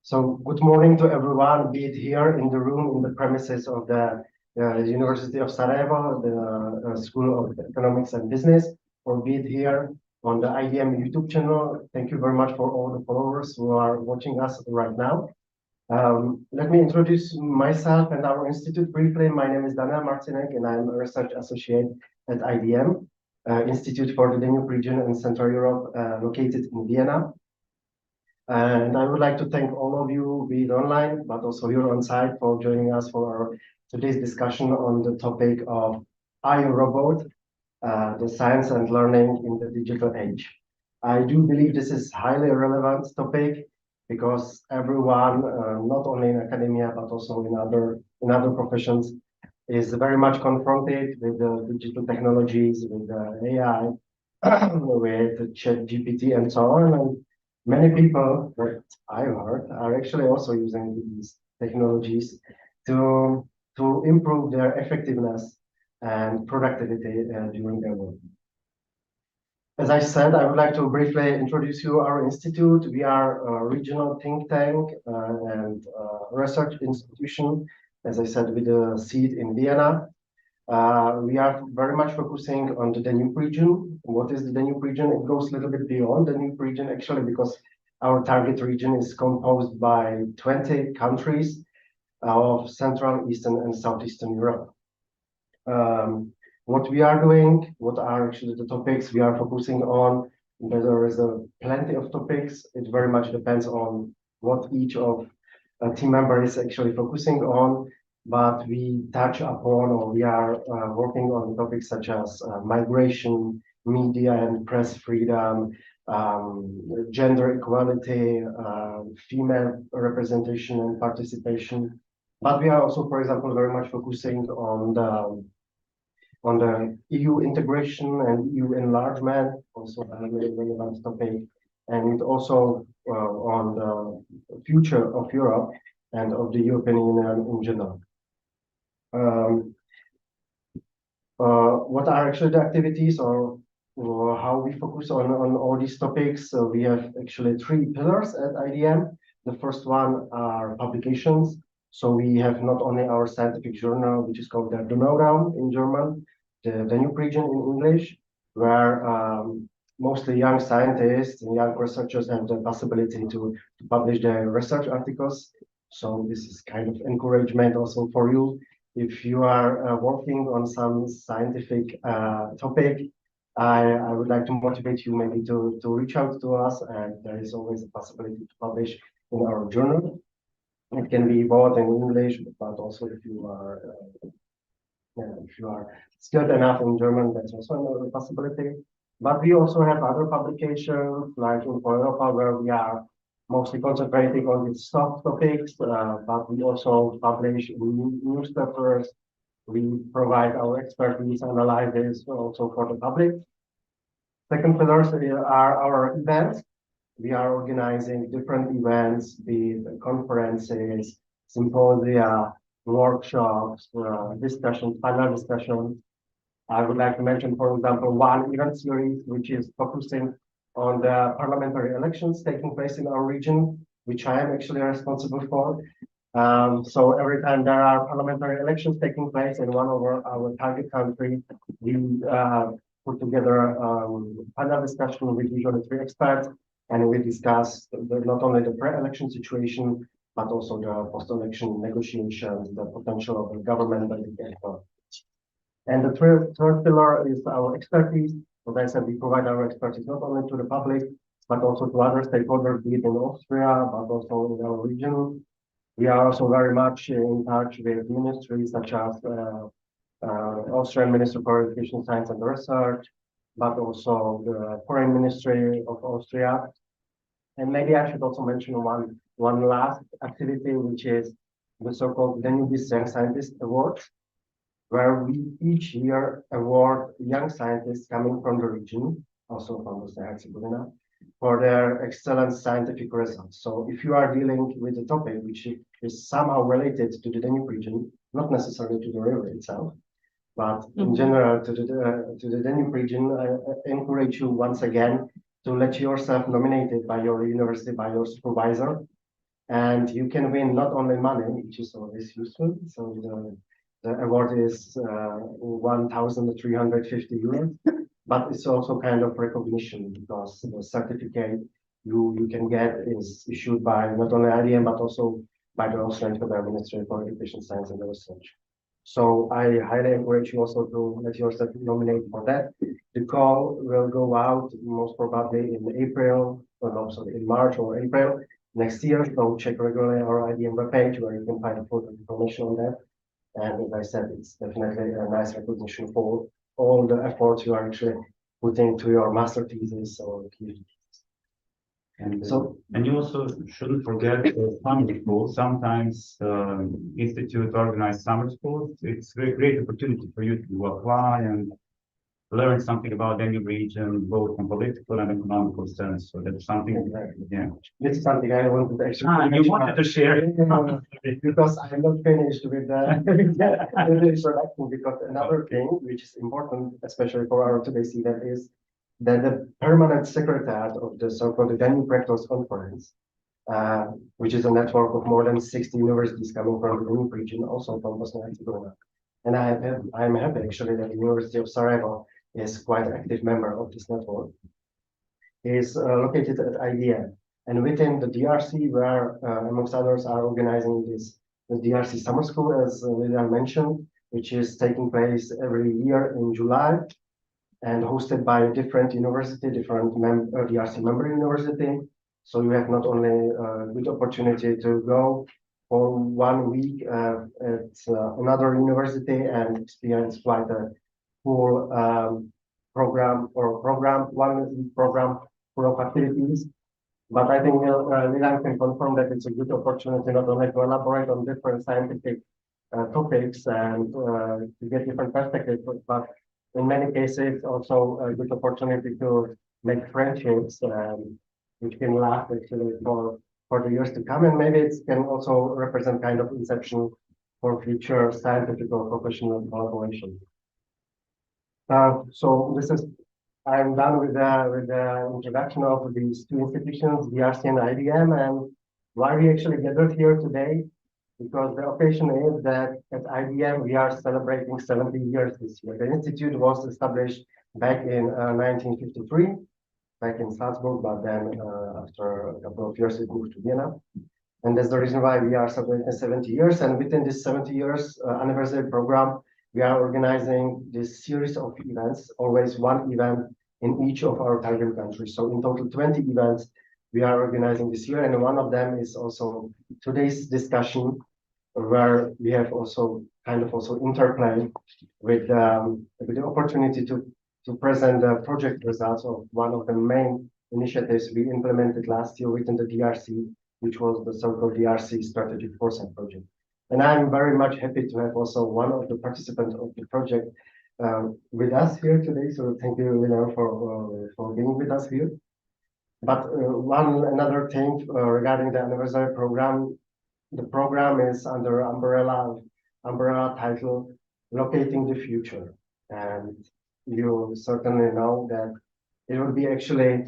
So good morning to everyone, be it here in the room, in the premises of the University of Sarajevo, the School of Economics and Business, or be it here on the IDM YouTube channel. Thank you very much for all the followers who are watching us right now. Let me introduce myself and our institute briefly. My name is Daniel Marcinek, and I'm a research associate at IDM, Institute for the Danube Region and Central Europe, located in Vienna. And I would like to thank all of you, be it online, but also here on site, for joining us for our today's discussion on the topic of iRobot, the science and learning in the digital age. I do believe this is highly relevant topic because everyone, not only in academia, but also in other professions, is very much confronted with the digital technologies, with the AI, with the ChatGPT and so on. And many people that I've heard are actually also using these technologies to improve their effectiveness and productivity during their work. As I said, I would like to briefly introduce you our institute. We are a regional think tank and research institution, as I said, with a seat in Vienna. We are very much focusing on the Danube region. What is the Danube region? It goes a little bit beyond the Danube region, actually, because our target region is composed by 20 countries of Central, Eastern, and Southeastern Europe. What we are doing, what are actually the topics we are focusing on, there is plenty of topics. It very much depends on what each of team member is actually focusing on. But we touch upon, or we are working on topics such as migration, media and press freedom, gender equality, female representation and participation. But we are also, for example, very much focusing on the EU integration and EU enlargement, also a very relevant topic, and also on the future of Europe and of the European Union in general. What are actually the activities or how we focus on all these topics? So we have actually three pillars at IDM. The first one are publications. So we have not only our scientific journal, which is called the Donaudaum in German, the Danube region in English, where mostly young scientists and young researchers have the possibility to publish their research articles. So this is kind of encouragement also for you. If you are working on some scientific topic, I would like to motivate you maybe to reach out to us, and there is always a possibility to publish in our journal. It can be bought in English, but also if you are skilled enough in German, that's also another possibility. But we also have other publications like in Europa, where we are mostly concentrating on these soft topics, but we also publish newspapers. We provide our expertise, analysis also for the public. Second pillars are our events. We are organizing different events, be it conferences, symposia, workshops, discussions, panel discussions. I would like to mention, for example, one event series, which is focusing on the parliamentary elections taking place in our region, which I am actually responsible for. So every time there are parliamentary elections taking place in one of our target country, we put together panel discussion with usually three experts, and we discuss not only the pre-election situation, but also the post-election negotiations, the potential of the government that we can have. And the third pillar is our expertise. As I said, we provide our expertise not only to the public, but also to other stakeholders, be it in Austria, but also in our region. We are also very much in touch with ministries such as Austrian Ministry for Education, Science and Research, but also the Foreign Ministry of Austria. And maybe I should also mention one last activity, which is the so-called Danube Young Scientist Awards, where we each year award young scientists coming from the region, also from Bosnia-Herzegovina, for their excellent scientific results. So if you are dealing with a topic which is somehow related to the Danube region, not necessarily to the river itself, but in general to the Danube region, I encourage you once again to let yourself nominated by your university, by your supervisor, and you can win not only money, which is always useful. So the award is 1,350 euros, but it's also kind of recognition because the certificate you can get is issued by not only IDM but also by the Austrian Federal Ministry for Education, Science and Research. So I highly encourage you also to let yourself nominate for that. The call will go out most probably in April, or no, sorry, in March or April next year. So check regularly our IDM webpage where you can find a full information on that. And as I said, it's definitely a nice recognition for all the efforts you are actually putting to your master thesis or PhD. And you also shouldn't forget summer school. Sometimes institute organize summer schools. It's a great opportunity for you to apply and learn something about any region, both from political and economical sense. So that's something. Exactly. Yeah. This is something I wanted to actually. You wanted to share it because I'm not finished with the introduction. Because another thing which is important, especially for our today's event, is that the permanent secretariat of the so-called Danube Rectors Conference, which is a network of more than 60 universities coming from the Danube region, also from Bosnia and Herzegovina. And I'm happy actually that the University of Sarajevo is quite an active member of this network, is located at IDM. And within the DRC, where amongst others are organizing the DRC Summer School, as Lilian mentioned, which is taking place every year in July and hosted by a different university, different DRC member university. So you have not only a good opportunity to go for 1 week at another university and experience quite a full program, 1 week program full of activities. But I think Milan can confirm that it's a good opportunity not only to elaborate on different scientific topics and to get different perspectives, but in many cases also a good opportunity to make friendships which can last actually for the years to come, and maybe it can also represent kind of inception for future scientific or professional collaboration. So I'm done with the introduction of these two institutions, DRC and IDM, and why we actually gathered here today, because the occasion is that at IDM we are celebrating 70 years this year. The institute was established back in 1953, back in Salzburg, but then after a couple of years it moved to Vienna. And that's the reason why we are celebrating 70 years. And within this 70 years anniversary program, we are organizing this series of events, always one event in each of our target countries. So in total 20 events we are organizing this year. And one of them is also today's discussion, where we have also kind of also interplay with the opportunity to present the project results of one of the main initiatives we implemented last year within the DRC, which was the so-called DRC Strategic Foresight project. And I'm very much happy to have also one of the participants of the project with us here today. So thank you, Lilian, for being with us here. But another thing regarding the anniversary program, the program is under umbrella title Locating the Future. And you certainly know that it would be actually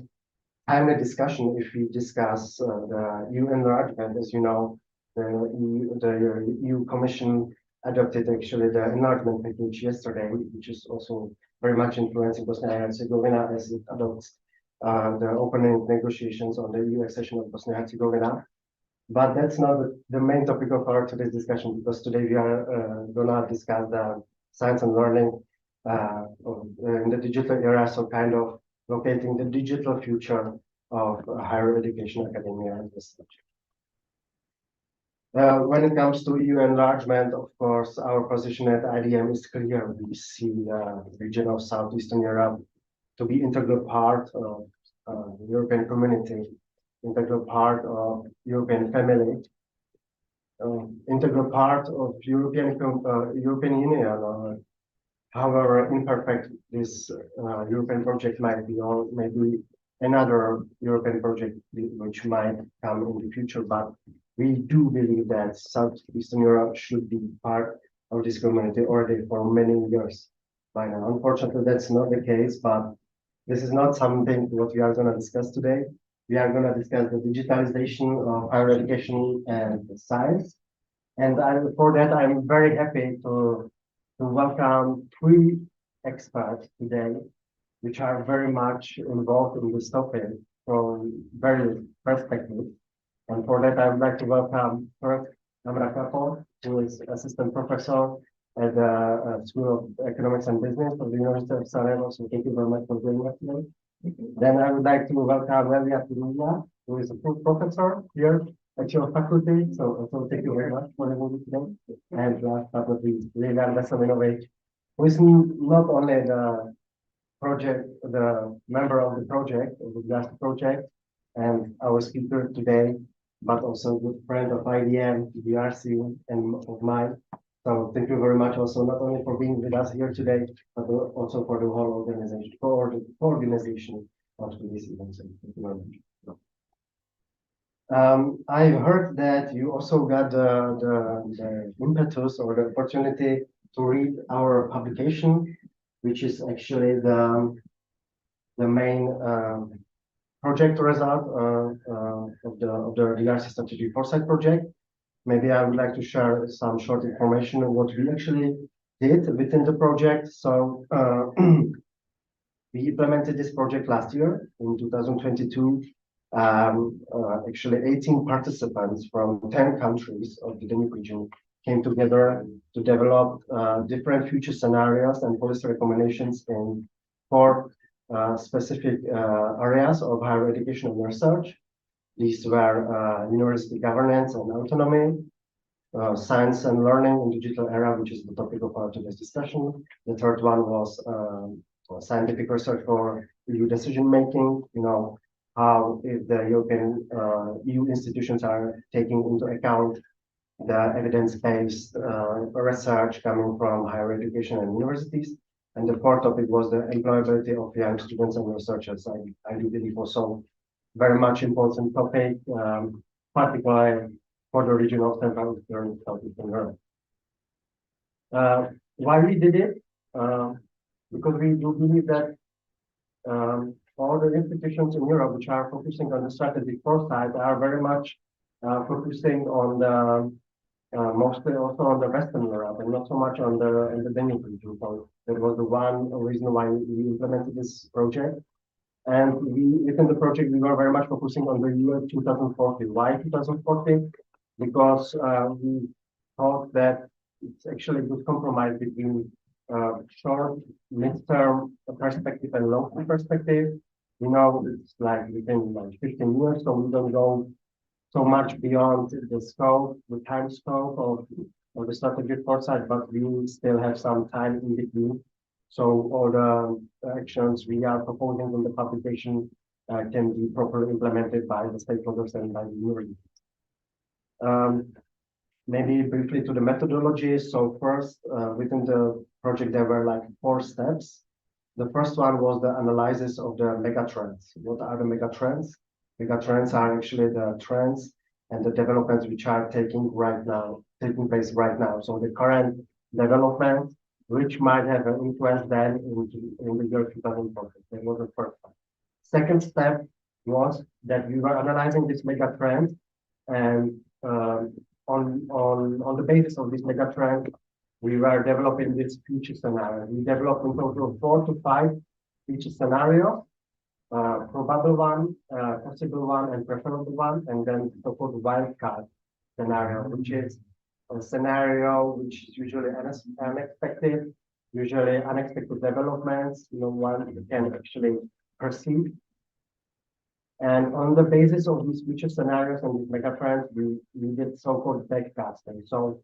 timely discussion if we discuss the EU enlargement. As you know, the EU Commission adopted actually the enlargement package yesterday, which is also very much influencing Bosnia and Herzegovina as it adopts the opening negotiations on the EU accession of Bosnia and Herzegovina. But that's not the main topic of our today's discussion, because today we are gonna discuss the science and learning in the digital era, so kind of locating the digital future of higher education, academia, and research. When it comes to EU enlargement, of course, our position at IDM is clear. We see the region of Southeastern Europe to be integral part of the European community, integral part of European family, integral part of European Union. However imperfect this European project might be, or maybe another European project which might come in the future, but we do believe that Southeastern Europe should be part of this community already for many years by now. Unfortunately, that's not the case, but this is not something what we are going to discuss today. We are going to discuss the digitalization of higher education and science. And for that, I'm very happy to welcome three experts today, which are very much involved in this topic from various perspectives. And for that, I would like to welcome first Amra Kapor, who is assistant professor at the School of Economics and Business of the University of Sarajevo. So thank you very much for joining us today. Then I would like to welcome Lelia Pirula, who is a full professor here at your faculty. So thank you very much for having me today. And last but not least, Leila Veselinovic, who is not only the member of the project, of the GLAST project, and our speaker today, but also a good friend of IDM, DRC, and of mine. So thank you very much also not only for being with us here today, but also for the whole organization, for the organization of this event. So thank you very much. I heard that you also got the impetus or the opportunity to read our publication, which is actually the main project result of the DRC Strategic Foresight project. Maybe I would like to share some short information on what we actually did within the project. So we implemented this project last year in 2022. Actually, 18 participants from 10 countries of the Danube region came together to develop different future scenarios and policy recommendations in four specific areas of higher education and research. These were university governance and autonomy, science and learning in digital era, which is the topic of our today's discussion. The third one was scientific research for EU decision making. You know, how if the European EU institutions are taking into account the evidence-based research coming from higher education and universities. And the fourth topic was the employability of young students and researchers. I do believe also very much important topic, particularly for the region of Central Eastern Southeastern Europe. Why we did it? Because we do believe that all the institutions in Europe which are focusing on the strategic foresight are very much focusing on the mostly also on the Western Europe and not so much on the Danube region. So that was the one reason why we implemented this project. And within the project, we were very much focusing on the year 2040. Why 2040? Because we thought that it's actually a good compromise between short, mid-term perspective and long-term perspective. You know, it's like within like 15 years, so we don't go so much beyond the scope, the time scope of the strategic foresight, but we still have some time in between. So all the actions we are proposing in the publication can be properly implemented by the stakeholders and by the universities. Maybe briefly to the methodology. So first, within the project, there were like 4 steps. The first one was the analysis of the megatrends. What are the megatrends? Megatrends are actually the trends and the developments which are taking place right now. So the current development, which might have an influence then in the year 2040. That was the first one. Second step was that we were analyzing this megatrend, and on the basis of this megatrend, we were developing this future scenario. We developed in total 4 to 5 future scenarios, probable one, possible one, and preferable one, and then the so-called wildcard scenario, which is a scenario which is usually unexpected, usually unexpected developments, no one can actually perceive. And on the basis of these future scenarios and these megatrends, we did so-called backcasting. So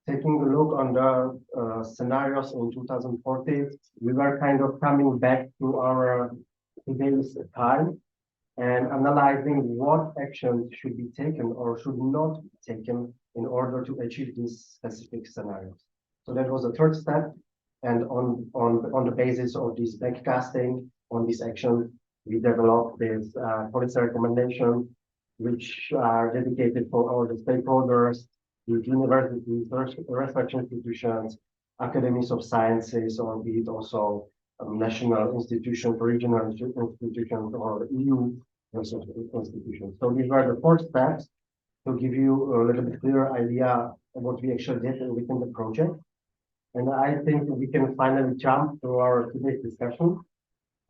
taking a look on the scenarios in 2040, we were kind of coming back to our today's time and analyzing what actions should be taken or should not be taken in order to achieve these specific scenarios. So that was the third step. And on the basis of this backcasting, on this action, we developed this policy recommendation, which are dedicated for all the stakeholders, the universities, research institutions, academies of sciences, or be it also national institutions, regional institutions, or EU institutions. So these were the four steps to give you a little bit clearer idea of what we actually did within the project. And I think we can finally jump to our today's discussion.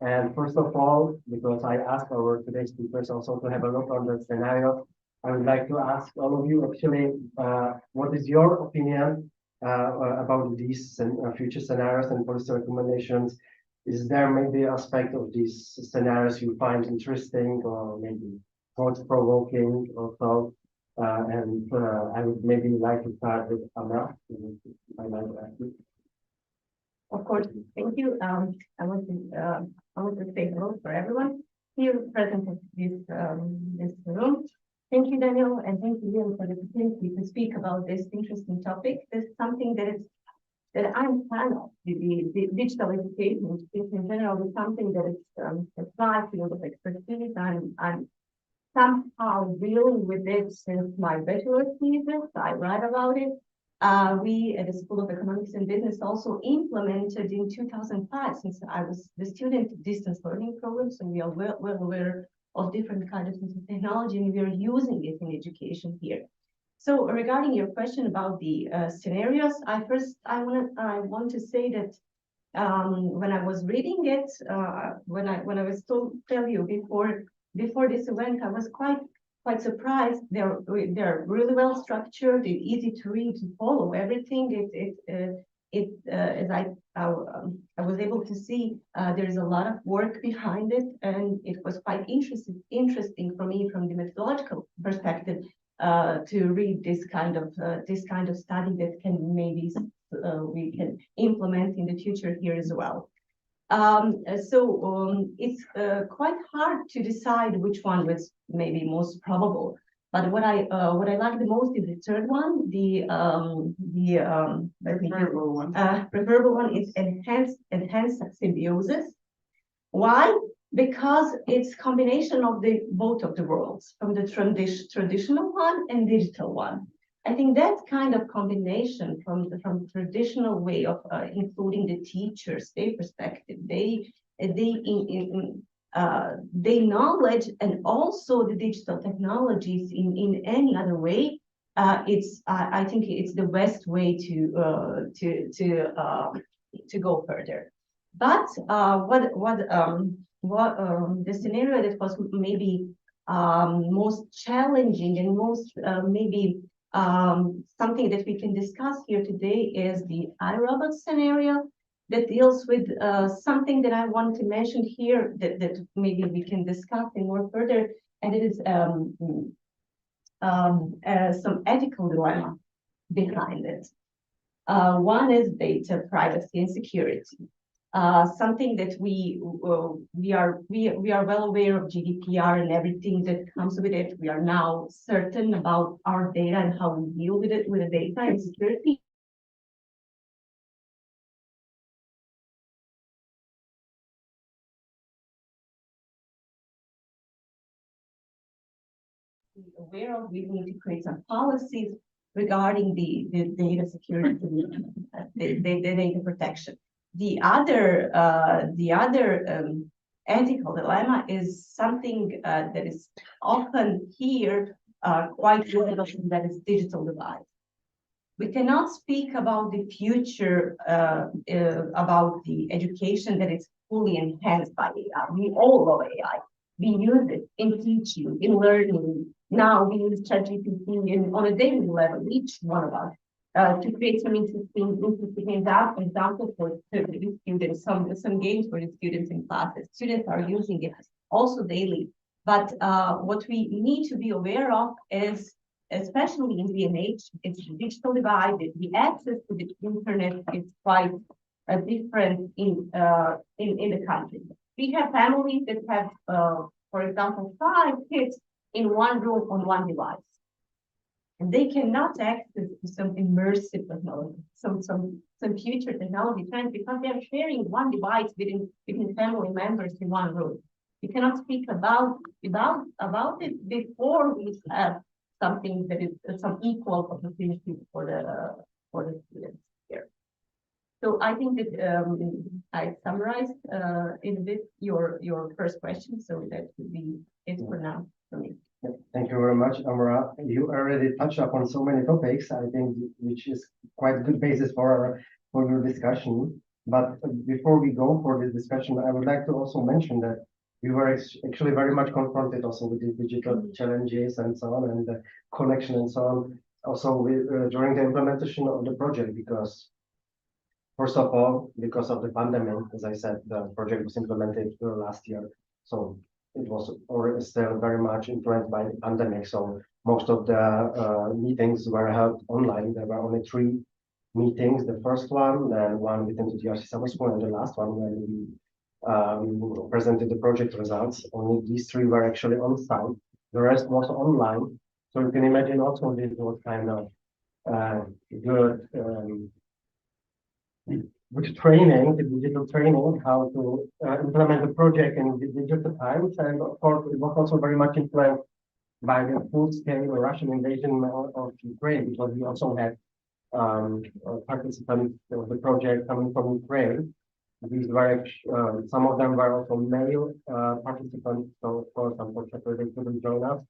And first of all, because I asked our today's speakers also to have a look on the scenario, I would like to ask all of you actually, what is your opinion about these future scenarios and policy recommendations? Is there maybe an aspect of these scenarios you find interesting or maybe thought-provoking or so? I would maybe like to start with Anna. Of course, thank you. I want to say hello for everyone here present in this room. Thank you, Daniel, and thank you, Liam, for the opportunity to speak about this interesting topic. This is something that I'm a fan of. The digital education in general is something that is my field of expertise. I'm somehow dealing with it since my bachelor's thesis. I write about it. We at the School of Economics and Business also implemented in 2005, since I was the student distance learning program, so we are well aware of different kinds of technology, and we are using it in education here. So regarding your question about the scenarios, I want to say that when I was reading it, when I was tell you before this event, I was quite surprised. They're really well structured. It's easy to read, to follow everything. As I was able to see, there's a lot of work behind it, and it was quite interesting for me from the methodological perspective to read this kind of study that can maybe we can implement in the future here as well. It's quite hard to decide which one was maybe most probable. But what I like the most is the third one, the preferable one is enhanced symbiosis. Why? Because it's combination of the both of the worlds, from the traditional one and digital one. I think that kind of combination from traditional way of including the teachers, their perspective, their knowledge, and also the digital technologies in any other way. I think it's the best way to go further. But the scenario that was maybe most challenging and most maybe something that we can discuss here today is the iRobot scenario that deals with something that I want to mention here that maybe we can discuss in more further, and it is some ethical dilemma behind it. One is data privacy and security. Something that we are well aware of GDPR and everything that comes with it. We are now certain about our data and how we deal with it, with the data and security. Aware of, we need to create some policies regarding the data security, the data protection. The other ethical dilemma is something that is often here quite well, that is digital divide. We cannot speak about the future, about the education that is fully enhanced by AI. We all love AI. We use it in teaching, in learning. Now we use ChatGPT on a daily level, each one of us. To create some interesting examples for the students, some games for the students in classes. Students are using it also daily. But what we need to be aware of is, especially in D&H, it's digital divide. The access to the internet is quite different in the country. We have families that have, for example, 5 kids in one room on one device. And they cannot access some immersive technology, some future technology trends, because they are sharing one device within family members in one room. We cannot speak about it before we have something that is some equal opportunity for the students here. So I think that I summarized in this your first question, so that would be it for now for me. Thank you very much, Amara. You already touched upon so many topics, I think, which is quite a good basis for your discussion. But before we go for this discussion, I would like to also mention that we were actually very much confronted also with the digital challenges and so on, and the connection and so on. Also, during the implementation of the project, because first of all, because of the pandemic, as I said, the project was implemented last year, so it was or is still very much influenced by the pandemic. So most of the meetings were held online. There were only 3 meetings. The first one, then one within the DRC Summer School, and the last one when we presented the project results. Only these 3 were actually on site. The rest was online. So you can imagine also this was kind of good. With training, the digital training, how to implement the project in the digital times. And of course, it was also very much influenced by the full-scale Russian invasion of Ukraine, because we also had participants of the project coming from Ukraine. These were some of them were also male participants, so of course, unfortunately, they couldn't join us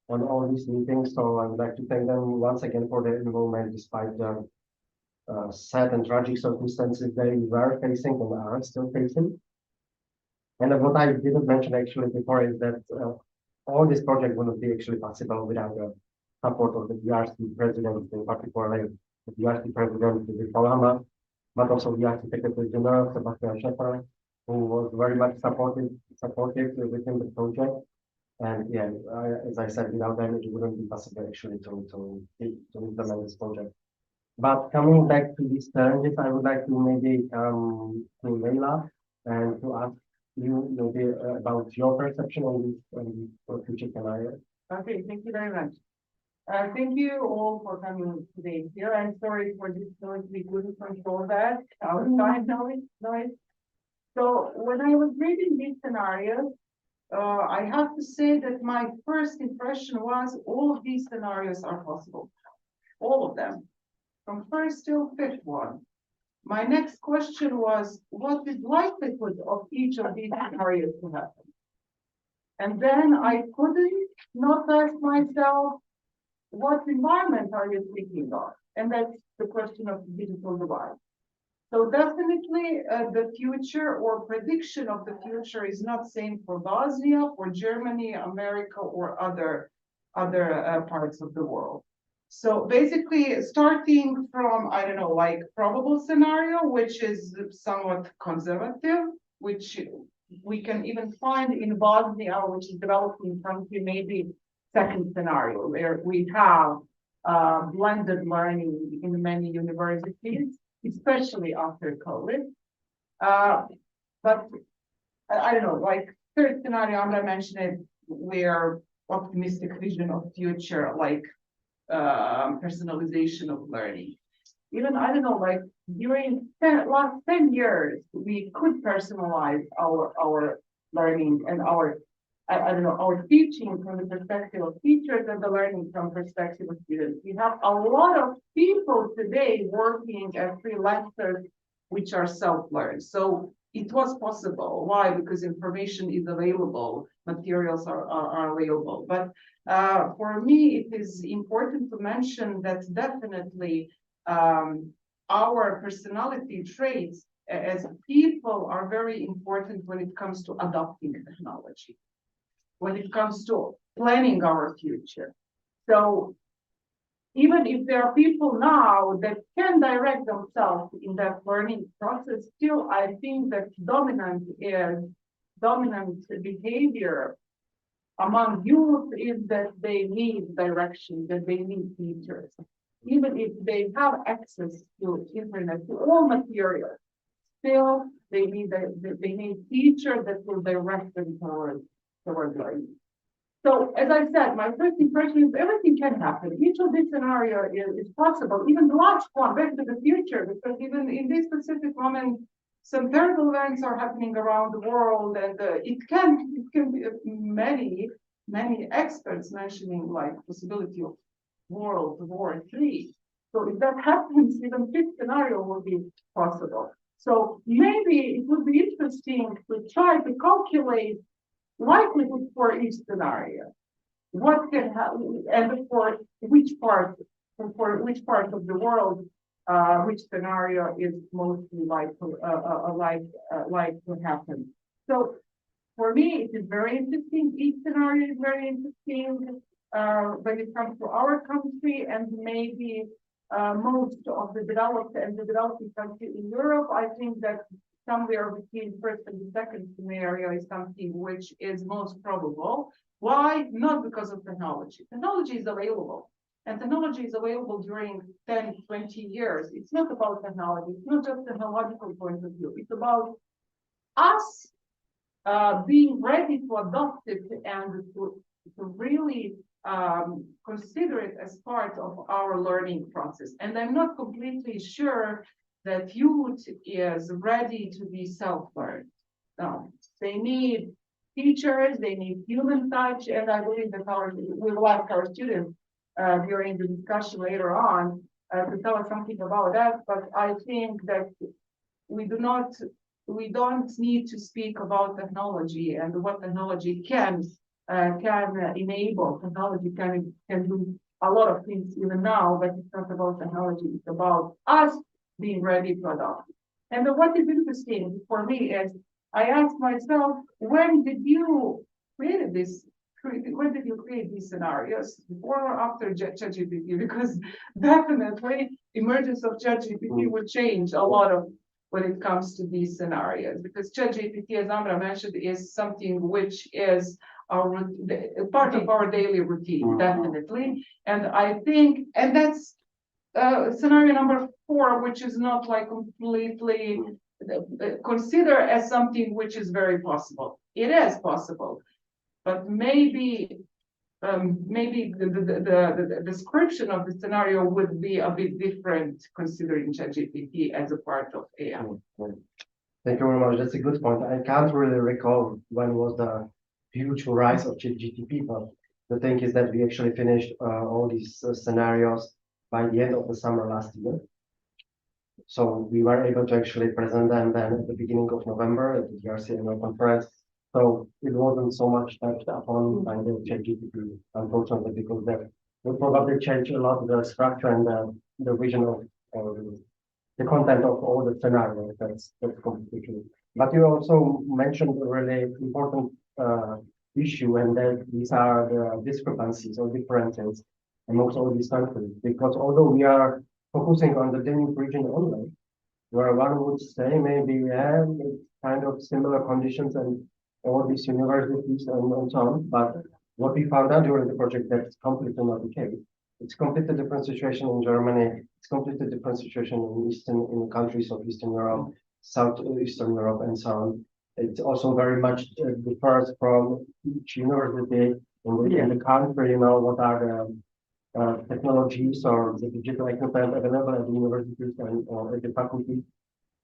on all these meetings. So I would like to thank them once again for their involvement, despite the sad and tragic circumstances they were facing and are still facing. And what I didn't mention actually before is that all this project wouldn't be actually possible without the support of the DRC president, in particular the DRC president, Palama, but also the DRC Secretary General, Sebastian Schäfer, who was very much supportive within the project. And yeah, as I said, without them, it wouldn't be possible actually to implement this project. But coming back to these challenges, I would like to maybe to Leila and to ask you maybe about your perception on this future scenario. Okay, thank you very much. Thank you all for coming today here. I'm sorry for this noise. We couldn't control that outside noise. So when I was reading these scenarios, I have to say that my first impression was all of these scenarios are possible. All of them. From first till fifth one. My next question was, what is likelihood of each of these scenarios to happen? And then I couldn't not ask myself, what environment are you thinking of? And that's the question of the digital divide. So definitely the future or prediction of the future is not same for Bosnia, for Germany, America, or other parts of the world. So basically, starting from, I don't know, like probable scenario, which is somewhat conservative, which we can even find in Bosnia, which is developing country, maybe second scenario, where we have blended learning in many universities, especially after COVID. But I don't know, like third scenario, I'm gonna mention it, where optimistic vision of future, like personalization of learning. Even, I don't know, like during last 10 years, we could personalize our learning and our, I don't know, our teaching from the perspective of teachers and the learning from perspective of students. We have a lot of people today working as freelancers, which are self-learned. So it was possible. Why? Because information is available, materials are available. But for me, it is important to mention that definitely our personality traits as people are very important when it comes to adopting technology, when it comes to planning our future. So even if there are people now that can direct themselves in that learning process, still I think that dominant behavior among youth is that they need direction, that they need teachers. Even if they have access to internet, to all materials, still they need teachers that will direct them towards learning. So as I said, my first impression is everything can happen. Each of these scenarios is possible. Even the last one, Back to the Future, because even in this specific moment, some terrible events are happening around the world, and it can be many experts mentioning like possibility of World War III. So if that happens, even fifth scenario will be possible. So maybe it would be interesting to try to calculate likelihood for each scenario. What can happen, and for which part of the world, which scenario is mostly likely to happen. So for me, it is very interesting. Each scenario is very interesting when it comes to our country, and maybe most of the developed and the developing countries in Europe. I think that somewhere between first and the second scenario is something which is most probable. Why? Not because of technology. Technology is available. And technology is available during 10, 20 years. It's not about technology. It's not just technological point of view. It's about us being ready to adopt it and to really consider it as part of our learning process. And I'm not completely sure that youth is ready to be self-learned. No, they need teachers, they need human touch, and I believe that we will ask our students during the discussion later on to tell us something about that. But I think that we don't need to speak about technology and what technology can enable. Technology can do a lot of things even now, but it's not about technology. It's about us being ready to adopt. And what is interesting for me is I asked myself, when did you create this? When did you create these scenarios, before or after ChatGPT? Because definitely emergence of ChatGPT would change a lot of when it comes to these scenarios. Because ChatGPT, as Amra mentioned, is something which is part of our daily routine, definitely. And I think, and that's scenario number 4, which is not like completely consider as something which is very possible. It is possible, but maybe the description of the scenario would be a bit different considering ChatGPT as a part of AI. Thank you very much. That's a good point. I can't really recall when was the huge rise of ChatGPT, but the thing is that we actually finished all these scenarios by the end of the summer last year. So we were able to actually present them then at the beginning of November at the DRC annual conference. So it wasn't so much touched upon by the ChatGPT, unfortunately, because that will probably change a lot the structure and the vision of the content of all the scenarios. That's completely true. But you also mentioned a really important issue, and that these are the discrepancies or differences amongst all these countries. Because although we are focusing on the Danube region only, where one would say maybe we have kind of similar conditions and all these universities and so on. But what we found out during the project, that's completely not the case. It's completely different situation in Germany. It's completely different situation in countries of Eastern Europe, Southeastern Europe, and so on. It also very much differs from each university in the country. You know, what are the technologies or the digital equipment available at the universities and or at the faculty.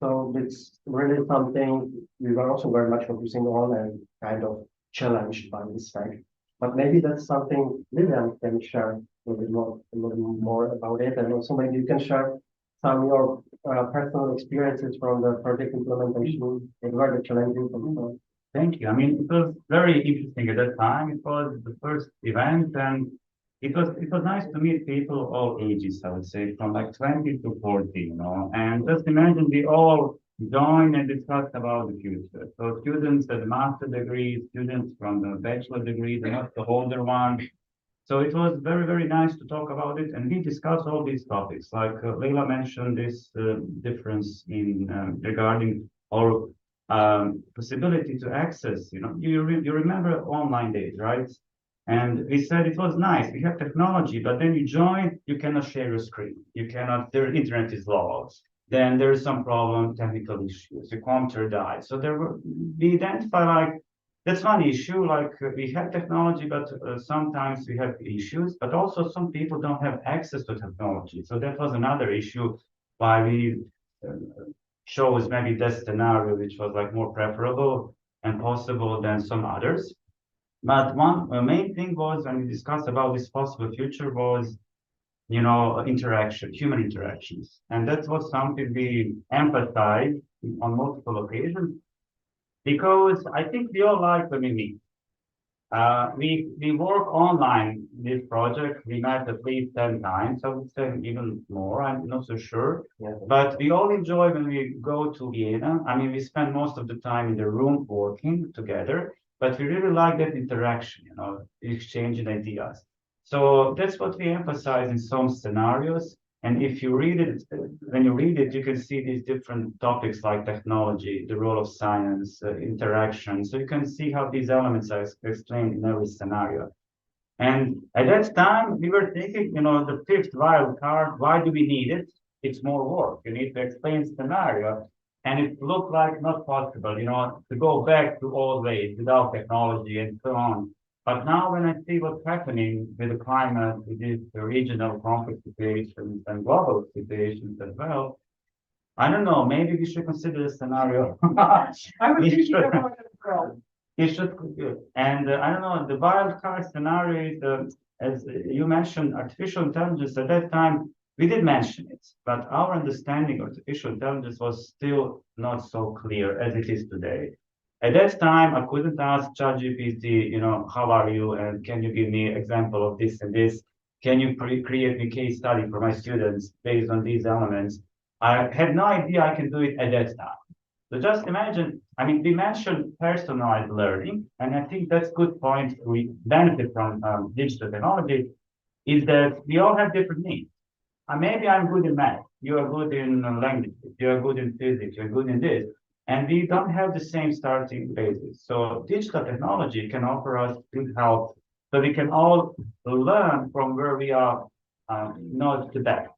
So it's really something we were also very much focusing on and kind of challenged by this fact. But maybe that's something Lilian can share a little more about it, and also maybe you can share some of your personal experiences from the project implementation and where the challenges from. Thank you. I mean, it was very interesting at that time. It was the first event, and it was nice to meet people all ages, I would say, from like 20 to 40, you know. And just imagine we all joined and discussed about the future. So students with master degrees, students from the bachelor degree, the older one. So it was very, very nice to talk about it, and we discussed all these topics. Like Leila mentioned, this difference in regarding our possibility to access. You know, you remember online days, right? And we said it was nice. We have technology, but then you join, you cannot share your screen. You cannot. The internet is lost. Then there is some problem, technical issues. The computer died. So we identify like. That's one issue, like we have technology, but sometimes we have issues, but also some people don't have access to technology. So that was another issue why we chose maybe that scenario, which was like more preferable and possible than some others. But one main thing was when we discussed about this possible future was human interactions. And that was something we emphasized on multiple occasions, because I think we all like when we meet. We work online this project. We met at least 10 times, I would say even more. I'm not so sure. Yeah. But we all enjoy when we go to Vienna. I mean, we spend most of the time in the room working together, but we really like that interaction, exchanging ideas. So that's what we emphasize in some scenarios. And if you read it, when you read it, you can see these different topics like technology, the role of science, interaction. So you can see how these elements are explained in every scenario. And at that time, we were thinking, the fifth wild card, why do we need it? It's more work. You need to explain scenario. And it looked like not possible, to go back to old ways without technology and so on. But now when I see what's happening with the climate, with these regional conflict situations and global situations as well, I don't know, maybe we should consider a scenario. I was We thinking should. about it as well. It should, and I don't know, the wild card scenario is, as you mentioned, artificial intelligence. At that time, we did mention it, but our understanding of artificial intelligence was still not so clear as it is today. At that time, I couldn't ask ChatGPT, how are you, and can you give me example of this and this? Can you create a case study for my students based on these elements? I had no idea I can do it at that time. So just imagine, I mean, we mentioned personalized learning, and I think that's good point we benefit from digital technology, is that we all have different needs. Maybe I'm good in math, you are good in language, you are good in physics, you're good in this, and we don't have the same starting basis. So digital technology can offer us good help, so we can all learn from where we are not the best.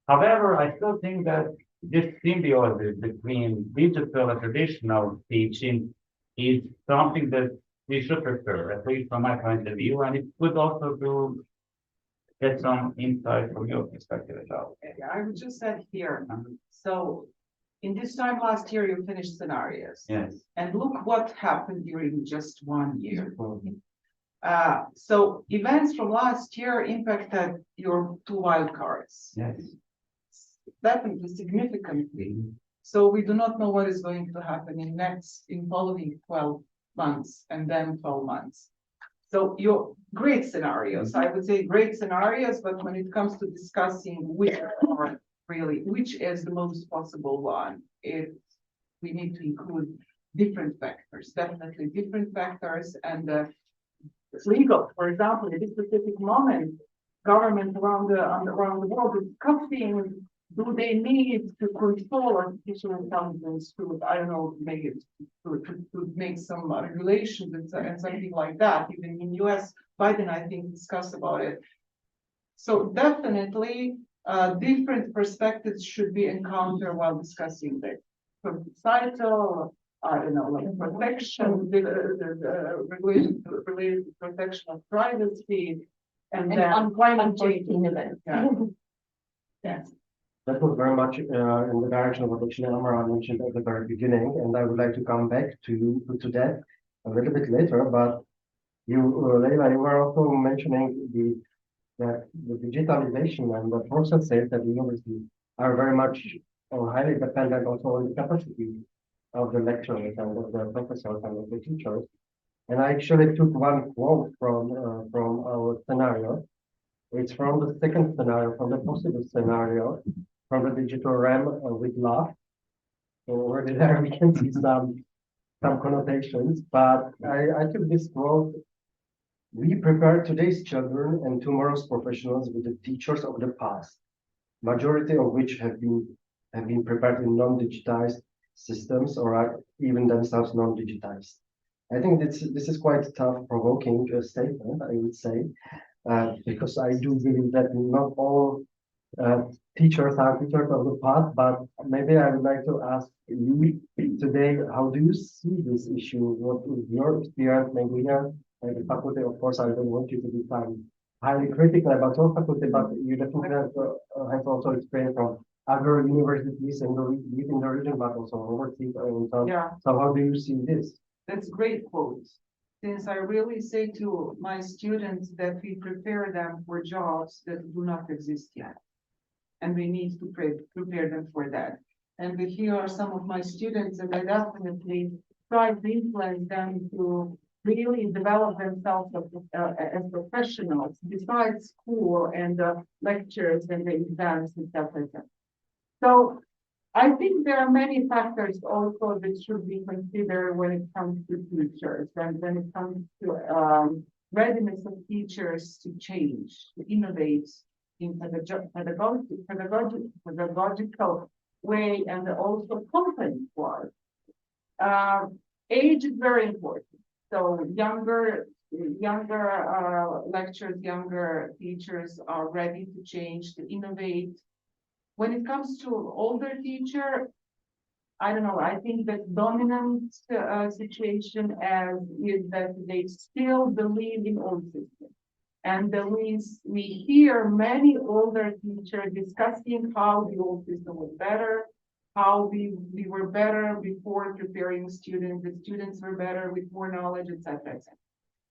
However, I still think that this symbiosis between digital and traditional teaching is something that we should prefer, at least from my point of view, and it could also to get some insight from your perspective as well. Yeah, I would just add here, so in this time last year, you finished scenarios. Yes. And look what happened during just 1 year. So events from last year impacted your two wild cards. Yes. Definitely significantly. So we do not know what is going to happen in following 12 months and then 12 months. So your great scenarios, I would say great scenarios, but when it comes to discussing which is the most possible one, we need to include different factors, definitely different factors, and legal, for example, at this specific moment, governments around the world are discussing, do they need to control artificial intelligence to, I don't know, to make some regulations and something like that. Even in US, Biden, I think, discussed about it. So definitely, different perspectives should be encountered while discussing this. From societal, I don't know, like protection, the regulation related to protection of privacy, and then on climate change in events. Yeah. Yes. That was very much in the direction of what actually Amara mentioned at the very beginning, and I would like to come back to that a little bit later. But you, Leila, you were also mentioning the digitalization and the processes that the university are very much or highly dependent also on the capacity of the lecturers and of the professors and of the teachers. And I actually took one quote from our scenario. It's from the second scenario, from the possible scenario, from the digital realm with love. So already there we can see some connotations, but I took this quote: "We prepare today's children and tomorrow's professionals with the teachers of the past, majority of which have been prepared in non-digitized systems or are even themselves non-digitized." I think this is quite a tough, provoking statement, I would say, because I do believe that not all teachers are teachers of the past, but maybe I would like to ask you today, how do you see this issue? What is your experience? Maybe here at the faculty, of course, I don't want you to become highly critical about your faculty, but you definitely have also experience from other universities within the region, but also overseas. Yeah. So how do you see this? That's a great quote. since I really say to my students that we prepare them for jobs that do not exist yet. And we need to prepare them for that. And here are some of my students, and I definitely try to influence them to really develop themselves as professionals besides school and lectures and the exams and stuff like that. So I think there are many factors also that should be considered when it comes to teachers and when it comes to readiness of teachers to change, to innovate in pedagogical way and also content-wise. Age is very important. So younger lecturers, younger teachers are ready to change, to innovate. When it comes to older teacher, I don't know, I think that dominant situation is that they still believe in old systems. And we hear many older teachers discussing how the old system was better, how we were better before preparing students, the students were better with more knowledge, etc., etc.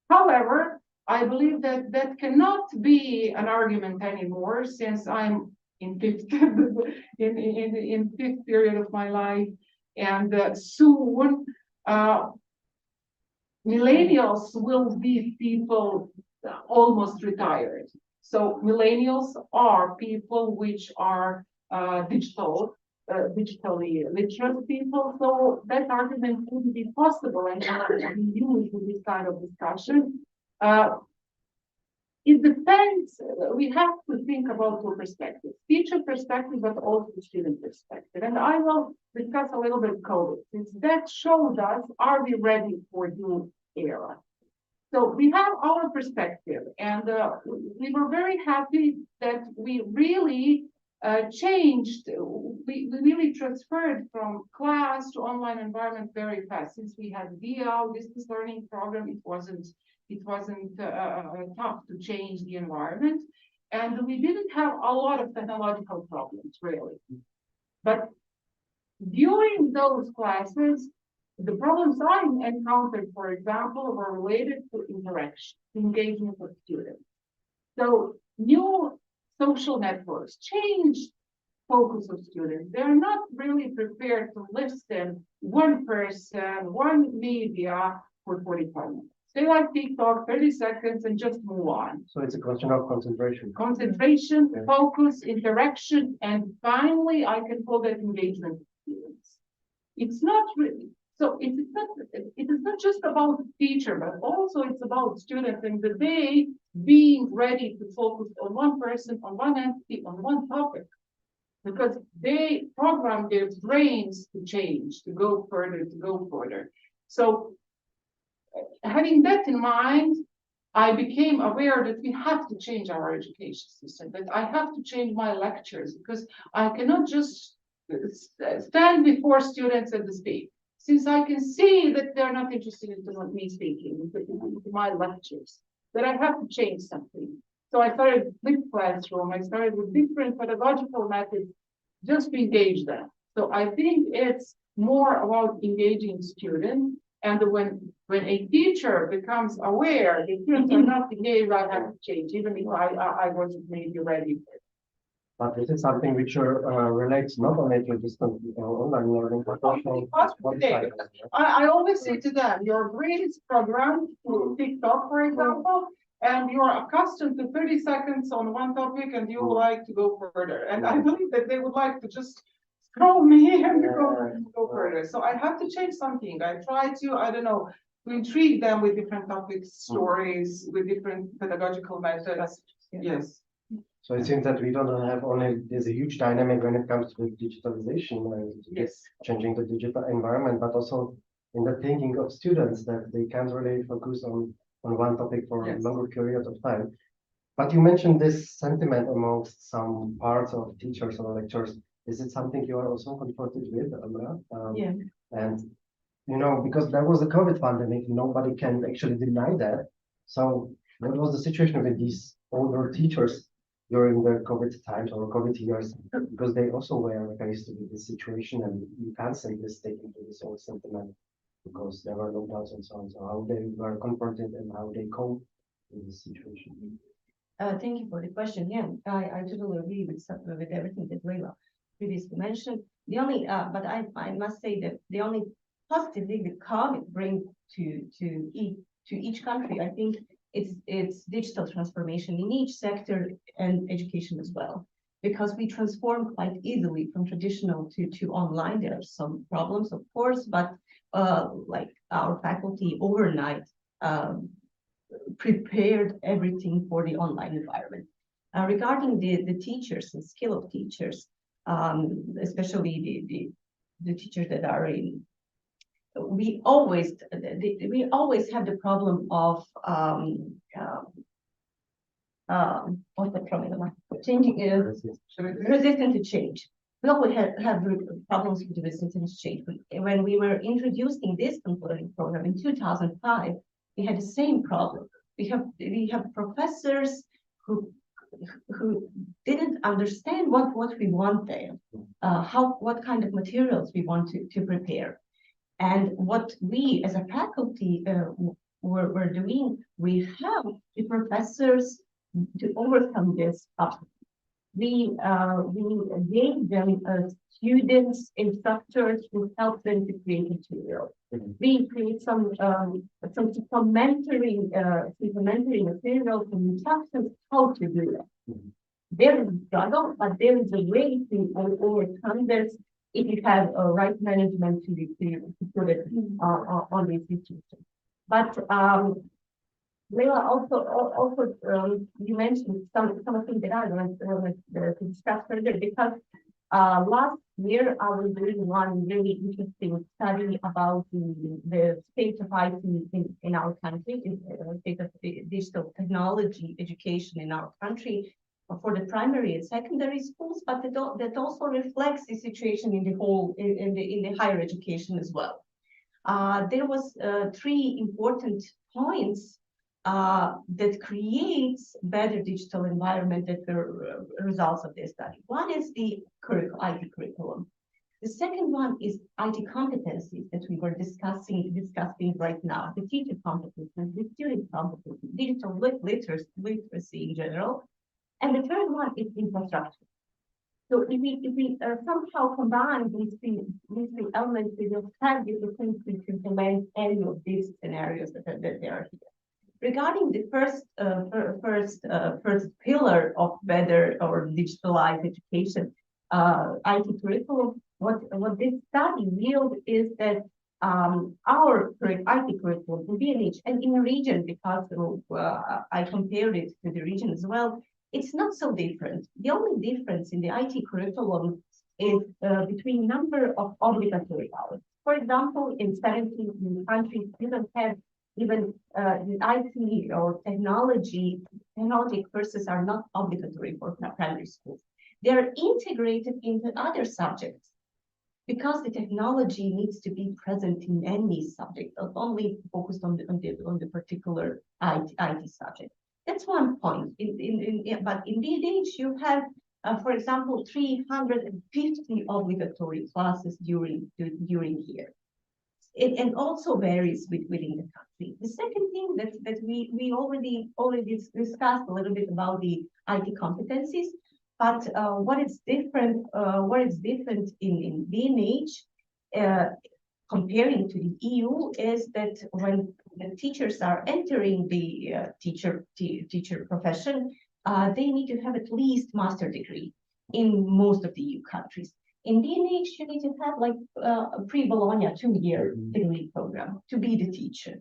However, I believe that that cannot be an argument anymore since I'm in fifth in fifth period of my life, and soon millennials will be people almost retired. So millennials are people which are digitally literate people. So that argument wouldn't be possible anymore to be used in this kind of discussion. It depends. We have to think about two perspectives, teacher perspective, but also student perspective. And I will discuss a little bit COVID, since that showed us, are we ready for new era? So we have our perspective, and we were very happy that we really changed, we really transferred from class to online environment very fast. Since we had DL, distance learning program, it wasn't tough to change the environment. And we didn't have a lot of technological problems, really. But during those classes, the problems I encountered, for example, were related to interaction, engagement of students. So new social networks changed focus of students. They're not really prepared to listen one person, one media for 45 minutes. They like TikTok, 30 seconds and just move on. So it's a question of concentration. Concentration, focus, interaction, and finally, I can call that engagement of students. It's not really, so it is not just about the teacher, but also it's about students and the day being ready to focus on one person, on one entity, on one topic. Because they program their brains to change, to go further. So having that in mind, I became aware that we have to change our education system, that I have to change my lectures because I cannot just stand before students and speak. Since I can see that they're not interested in me speaking, in my lectures, that I have to change something. So I started with classroom, I started with different pedagogical methods just to engage them. So I think it's more about engaging students. And when a teacher becomes aware the students are not engaged, I have to change, even if I wasn't maybe ready for it. But this is something which relates not only to distance online learning, but also Foresight. I always say to them, your brain is programmed to TikTok, for example, and you're accustomed to 30 seconds on one topic and you would like to go further. And I believe that they would like to just scroll me and go further. So I have to change something. I try to, I don't know, to intrigue them with different topics, stories, with different pedagogical methods. Yes. So it seems that we don't have only, there's a huge dynamic when it comes to digitalization and Yes. changing the digital environment, but also in the thinking of students that they can't really focus on one topic for a longer period of time. But you mentioned this sentiment amongst some parts of teachers or lecturers. Is it something you are also confronted with, Amra? Yeah. And, you know, because there was a COVID pandemic, nobody can actually deny that. So what was the situation with these older teachers during the COVID times or COVID years? Because they also were faced with this situation and you can't simply stick into this old sentiment. because there were lockdowns and so on. So how they were confronted and how they cope in this situation. Thank you for the question. Yeah, I totally agree with everything that Leila previously mentioned. The only, but I must say that the only positive thing that COVID brings to each country, I think it's digital transformation in each sector and education as well, because we transform quite easily from traditional to online. There are some problems, of course, but like our faculty overnight. Prepared everything for the online environment. Regarding the teachers and skill of teachers, especially the teachers that are in, we always have the problem of what's the problem? Changing resistant to change. We always have problems with resistant to change. When we were introducing this program in 2005, we had the same problem. We have professors who didn't understand what we want there, what kind of materials we want to prepare, and what we as a faculty were doing. We help the professors to overcome this obstacle. We gave them students, instructors who help them to create material. We create some supplementary materials and instructions how to do that. There is a struggle, but there is a way to overcome this if you have a right management to put it on these institutions. But Leila, also you mentioned some things that I want to discuss further, because last year I was doing one really interesting study about the state of IT in our country, the state of digital technology education in our country for the primary and secondary schools, but that also reflects the situation in the whole in the higher education as well. There was three important points that creates better digital environment that were results of this study. One is the IT curriculum. The second one is IT competencies that we were discussing right now, the teacher competencies, the student competencies, digital literacy in general. And the third one is infrastructure. So if we somehow combine these three elements, we will have the opportunity to implement any of these scenarios that are here. Regarding the first pillar of better or digitalized education, IT curriculum, what this study revealed is that our IT curriculum in BNH and in the region, because I compared it to the region as well, it's not so different. The only difference in the IT curriculum is between number of obligatory hours. For example, in 17 countries, you don't have even the IT or technology courses are not obligatory for primary schools. They are integrated into other subjects because the technology needs to be present in any subject, not only focused on the particular IT subject. That's one point. But in DDH, you have, for example, 350 obligatory classes during here. It also varies within the country. The second thing that we already discussed a little bit about the IT competencies, but what is different in BNH comparing to the EU is that when the teachers are entering the teacher profession, they need to have at least master degree in most of the EU countries. In DNH, you need to have like a pre-Bologna 2-year degree program to be the teacher.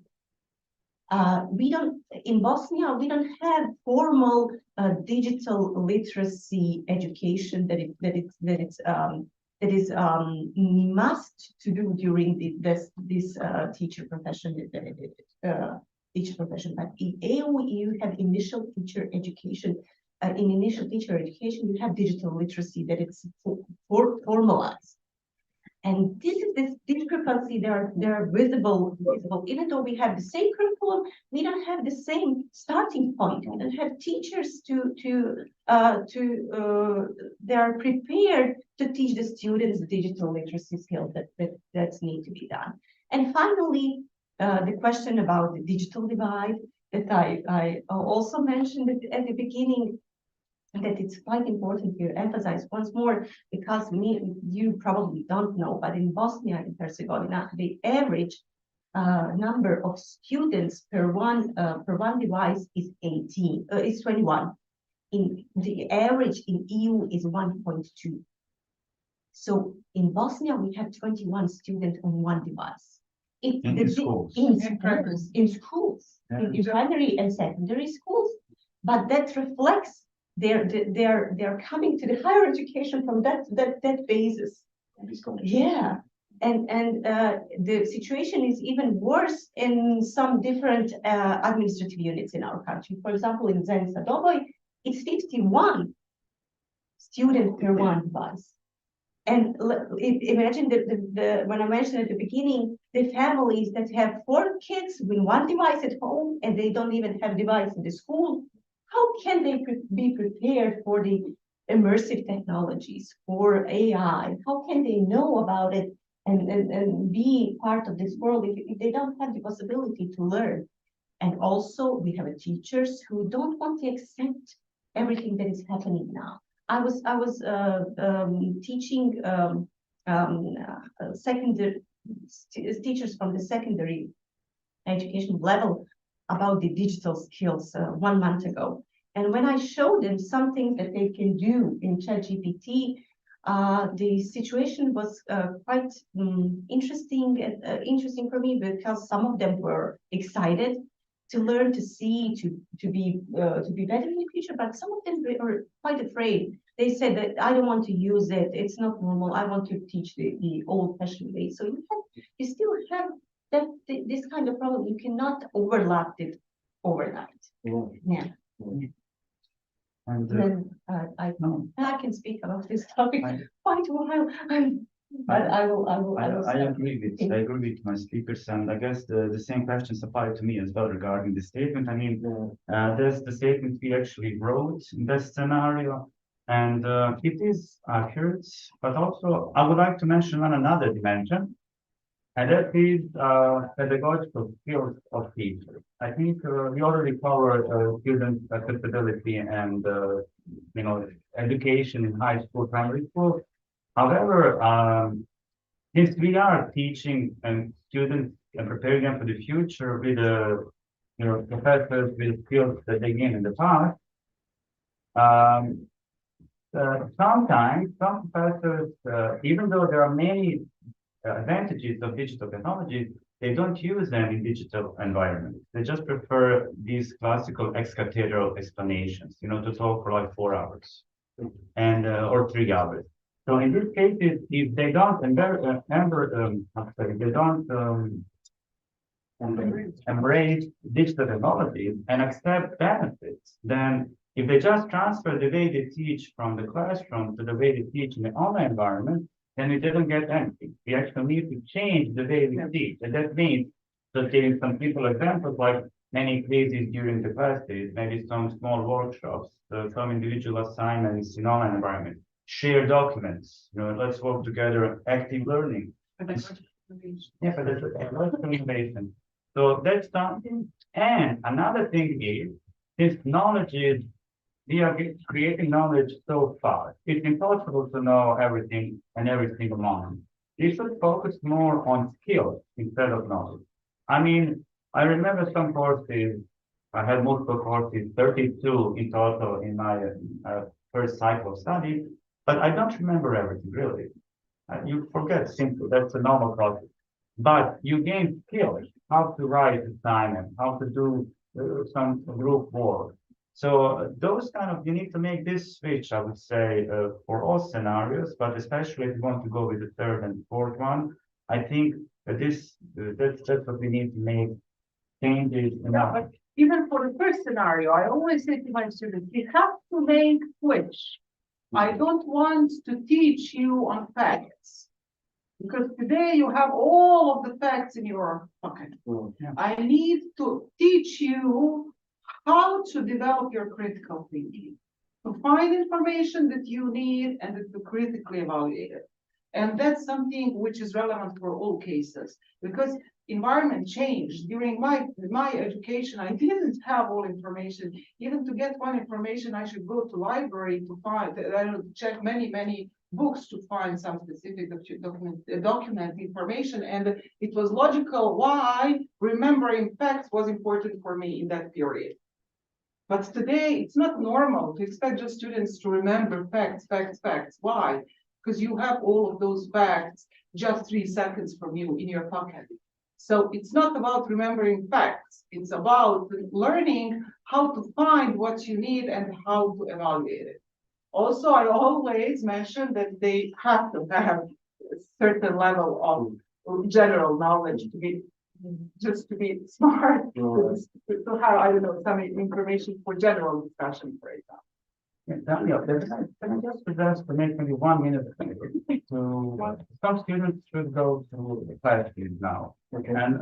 In Bosnia, we don't have formal digital literacy education that is must to do during this teacher profession. But in EU, you have initial teacher education. In initial teacher education, you have digital literacy that it's formalized. And this is this discrepancy. They're visible. Even though we have the same curriculum, we don't have the same starting point. We don't have teachers they are prepared to teach the students digital literacy skills that need to be done. And finally, the question about the digital divide that I also mentioned at the beginning, that it's quite important to emphasize once more, because you probably don't know, but in Bosnia and Herzegovina, the average number of students per one device is 21. In the average in EU is 1.2. So in Bosnia, we have 21 students on one device. In schools. In schools, in primary and secondary schools, but that reflects they're coming to the higher education from that basis. Yeah, and the situation is even worse in some different administrative units in our country. For example, in Zenica Doboj, it's 51 students per one device. And imagine when I mentioned at the beginning, the families that have 4 kids with one device at home and they don't even have device in the school, how can they be prepared for the immersive technologies, for AI? How can they know about it and be part of this world if they don't have the possibility to learn? And also, we have teachers who don't want to accept everything that is happening now. I was teaching secondary teachers from the secondary education level about the digital skills 1 month ago. And when I showed them something that they can do in ChatGPT, the situation was quite interesting for me, because some of them were excited to learn, to see, to be better in the future, but some of them were quite afraid. They said that I don't want to use it. It's not normal. I want to teach the old-fashioned way. So you still have this kind of problem. You cannot overlap it overnight. Yeah. And Then I can speak about this topic quite a while. But I will agree with my speakers, and I guess the same questions apply to me as well regarding the statement. I mean, there's the statement we actually wrote in that scenario, and it is accurate, but also I would like to mention on another dimension, and that is pedagogical skills of teachers. I think we already covered student accessibility and education in high school, primary school. However, since we are teaching students and preparing them for the future with professors with skills that they gained in the past, sometimes some professors, even though there are many advantages of digital technologies, they don't use them in digital environments. They just prefer these classical ex-cathedral explanations, to talk for like 4 hours and or 3 hours. So in this case, if they don't embrace digital technologies and accept benefits, then if they just transfer the way they teach from the classroom to the way they teach in the online environment, then we didn't get anything. We actually need to change the way we teach. And that means that taking some simple examples like many quizzes during the classes, maybe some small workshops, some individual assignments in online environment, share documents, let's work together, active learning. Yeah, but that's innovation. So that's something. And another thing is, this knowledge is, we are creating knowledge so fast. It's impossible to know everything and every single moment. We should focus more on skills instead of knowledge. I mean, I remember some courses, I had multiple courses, 32 in total in my first cycle of study, but I don't remember everything really. You forget simply, that's a normal process. But you gain skills, how to write assignment, how to do some group work. So those you need to make this switch, I would say, for all scenarios, but especially if you want to go with the third and fourth one, I think that that's what we need to make changes. But even for the first scenario, I always say to my students, you have to make switch. I don't want to teach you on facts, because today you have all of the facts in your pocket. I need to teach you how to develop your critical thinking, to find information that you need and to critically evaluate it. And that's something which is relevant for all cases, because environment changed. During my education, I didn't have all information. Even to get one information, I should go to library to find, I would check many books to find some specific document information. And it was logical why remembering facts was important for me in that period. But today, it's not normal to expect just students to remember facts. Why? Because you have all of those facts just 3 seconds from you in your pocket. So it's not about remembering facts. It's about learning how to find what you need and how to evaluate it. Also, I always mention that they have to have a certain level of general knowledge to be smart, to have, I don't know, some information for general discussion, for example. Yeah, Daniel, can I just suggest to make maybe 1 minute to some students should go to the class please now. Okay. And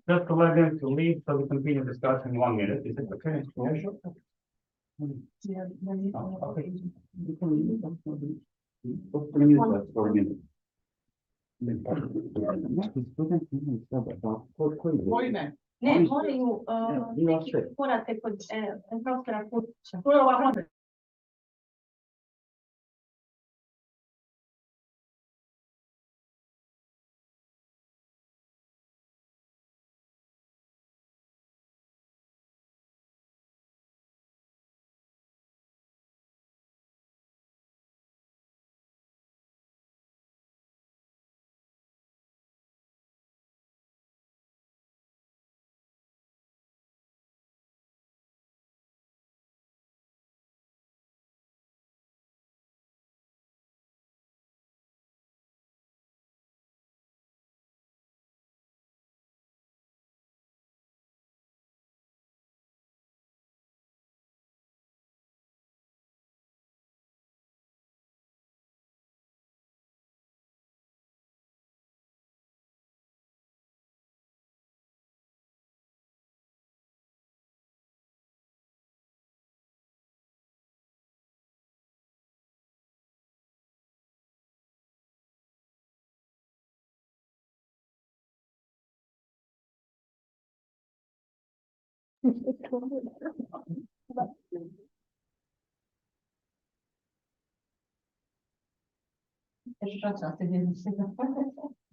just to let them to leave so we continue discussion in 1 minute. Is it okay? Yeah, sure. Oh, okay. You can leave. Just to use that for a minute. Vojne, Ne, moraju, neki morate kod profesora Kučića. To je ova onda.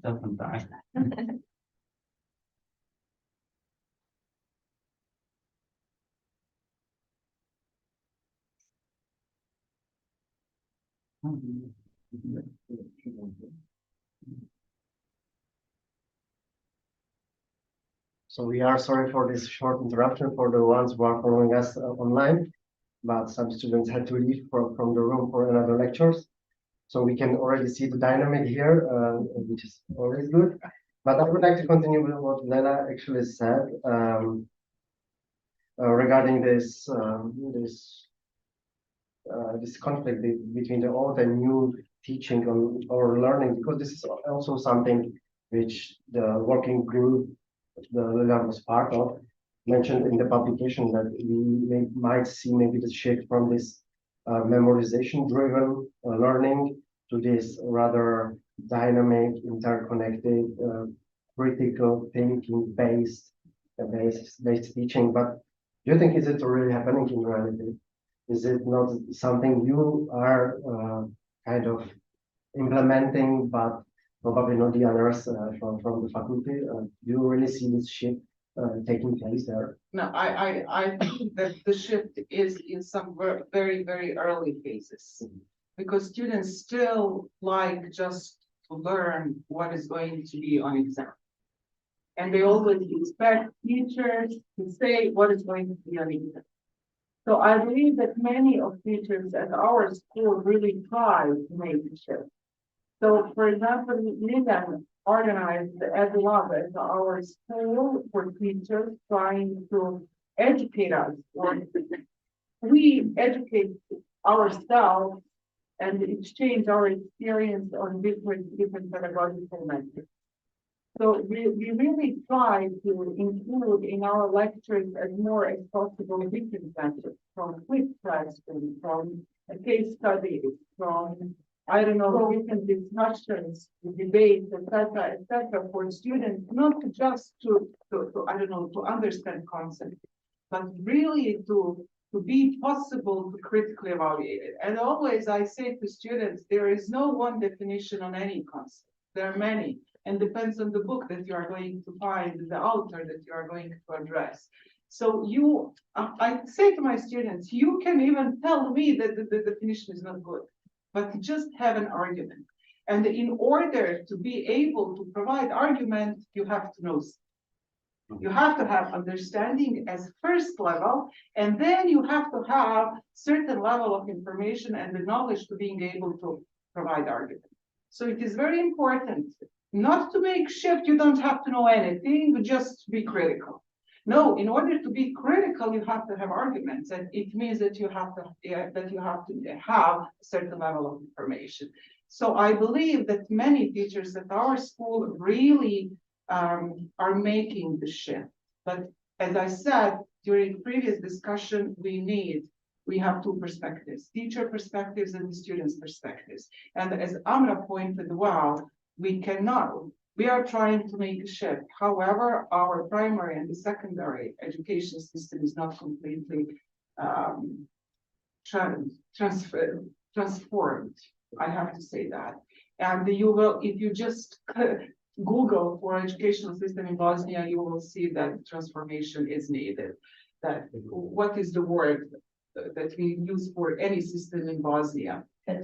Doesn't die. So we are sorry for this short interruption for the ones who are following us online, but some students had to leave from the room for another lectures. So we can already see the dynamic here, which is always good. But I would like to continue with what Lena actually said regarding this conflict between the old and new teaching or learning, because this is also something which the working group the Lena was part of mentioned in the publication, that we might see maybe the shift from this memorization driven learning to this rather dynamic, interconnected, critical thinking based teaching. But do you think is it really happening in reality? Is it not something you are kind of implementing, but probably not the others from the faculty? Do you really see this shift taking place there? no, I think that the shift is in some very early phases. Because students still like just to learn what is going to be on exam. And they always expect teachers to say what is going to be on exam. So I believe that many of teachers at our school really try to make the shift. So for example, Lilian organized as well as our school for teachers trying to educate us, or we educate ourselves and exchange our experience on different pedagogical methods. So we really try to include in our lectures as more as possible different methods, from quick classroom, from a case study, from I don't know, different discussions, debates, et cetera, for students, not just I don't know, to understand concepts, but really to be possible to critically evaluate it. And always I say to students, there is no one definition on any concept. There are many, and depends on the book that you are going to find, the author that you are going to address. So I say to my students, you can even tell me that the definition is not good, but just have an argument. And in order to be able to provide argument, you have to know. You have to have understanding as first level, and then you have to have certain level of information and the knowledge to being able to provide argument. So it is very important not to make shift. You don't have to know anything, just be critical. No, in order to be critical, you have to have arguments, and it means that you have to have a certain level of information. So I believe that many teachers at our school really are making the shift. But as I said during previous discussion, we have two perspectives: teacher perspectives and the students' perspectives. And as Amra pointed out, we are trying to make a shift. However, our primary and the secondary education system is not completely transformed. I have to say that. And you will, if you just Google for educational system in Bosnia, you will see that transformation is needed. That what is the word that we use for any system in Bosnia? No.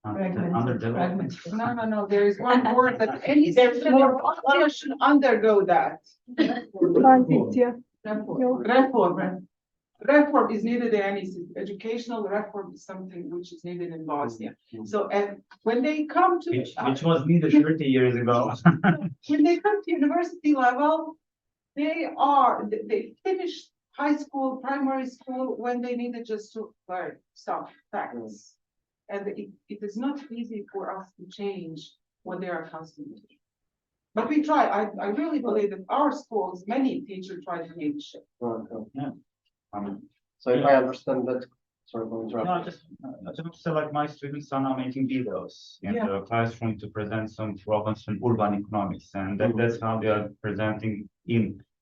Underdevelopment. No. There is one word that any system in Bosnia should undergo that. Reform. Reform is needed in any system. Educational reform is something which is needed in Bosnia. So, and when they come to which was needed 30 years ago. when they come to university level, they finish high school, primary school when they needed just to learn stuff, facts. And it is not easy for us to change what they are accustomed to. But we try. I really believe that our schools, many teachers try to make shift. Yeah. So if I understand that, sorry for interrupting. No, I just say like my students are now making videos in the classroom to present some problems in urban economics, and that's how they are presenting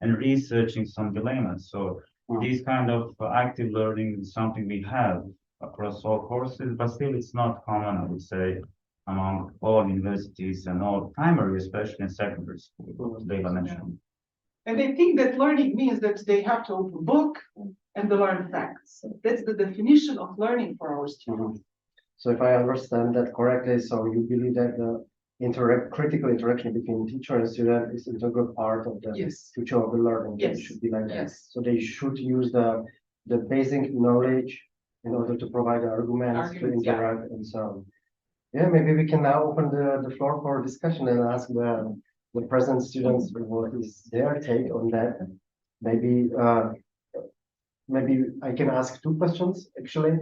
and researching some dilemmas. So this kind of active learning is something we have across all courses, but still it's not common, I would say, among all universities and all primary, especially in secondary school, they were mentioned. And they think that learning means that they have to open a book and they learn facts. That's the definition of learning for our students. So if I understand that correctly, so you believe that the critical interaction between teacher and student is an integral part of the future of the learning. Yes. It should be like that. Yes. So they should use the basic knowledge in order to provide arguments to interact and so on. Yeah, maybe we can now open the floor for discussion and ask the present students what is their take on that. Maybe I can ask two questions actually.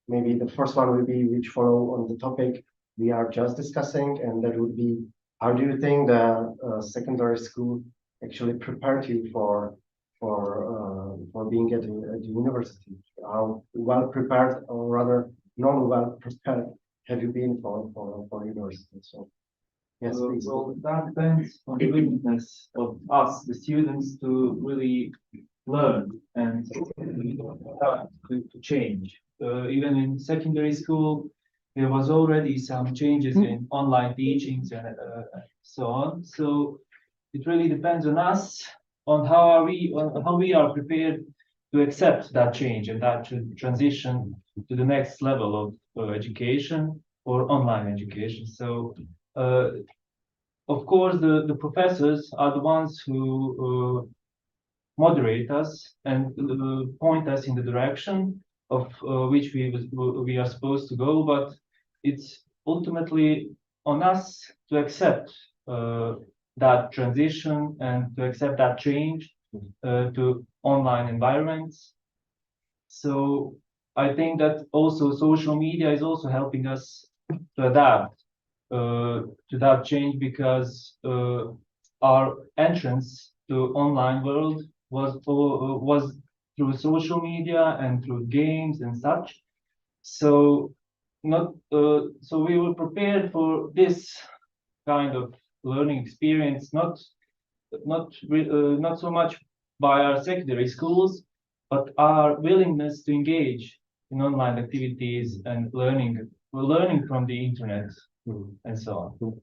Maybe the first one will be which follow on the topic we are just discussing, and that would be, how do you think the secondary school actually prepared you for being at the university? How well prepared, or rather non-well prepared, have you been for university? So yes, please. Well, that depends on the willingness of us, the students, to really learn and to change. Even in secondary school, there was already some changes in online teachings and so on. So it really depends on us, on how we are prepared to accept that change and that transition to the next level of education or online education. So, of course, the professors are the ones who moderate us and point us in the direction of which we are supposed to go, but it's ultimately on us to accept that transition and to accept that change to online environments. So I think that also social media is also helping us to adapt to that change, because our entrance to online world was through social media and through games and such. So not so we were prepared for this kind of learning experience, not so much by our secondary schools, but our willingness to engage in online activities and learning from the internet and so on.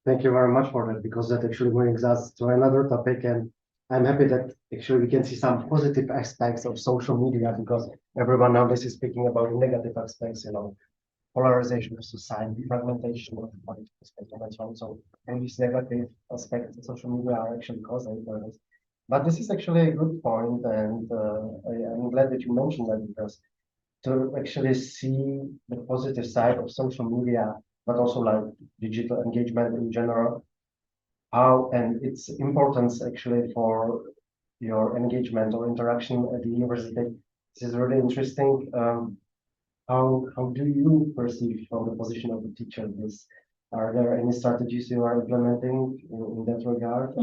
Thank you very much for that, because that actually brings us to another topic, and I'm happy that actually we can see some positive aspects of social media, because everyone nowadays is speaking about negative aspects, polarization of society, fragmentation of political spectrum, and so on. So, and these negative aspects of social media are actually causing this. But this is actually a good point, and I'm glad that you mentioned that, because to actually see the positive side of social media, but also like digital engagement in general, how and its importance actually for your engagement or interaction at the university. This is really interesting. How do you perceive from the position of the teacher this? Are there any strategies you are implementing in that regard?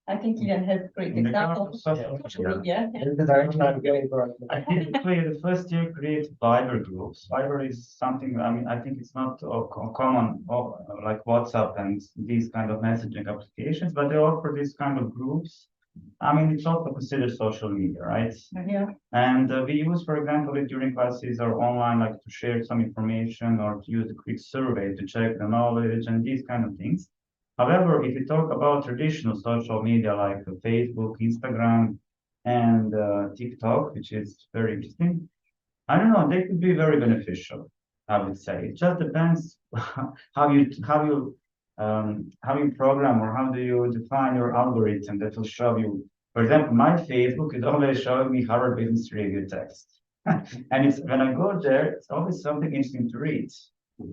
I think Ian has great In the examples. social media. The direction I'm going for. I think the first year create Viber groups. Viber is something, I mean, I think it's not common like WhatsApp and these kind of messaging applications, but they offer these kind of groups. I mean, it's also considered social media, right? Yeah. And we use, for example, it during classes or online, like to share some information or to use a quick survey to check the knowledge and these kind of things. However, if you talk about traditional social media like Facebook, Instagram, and TikTok, which is very interesting, I don't know, they could be very beneficial, I would say. It just depends how you program or how do you define your algorithm that will show you. For example, my Facebook is always showing me Harvard Business Review text. And it's when I go there, it's always something interesting to read.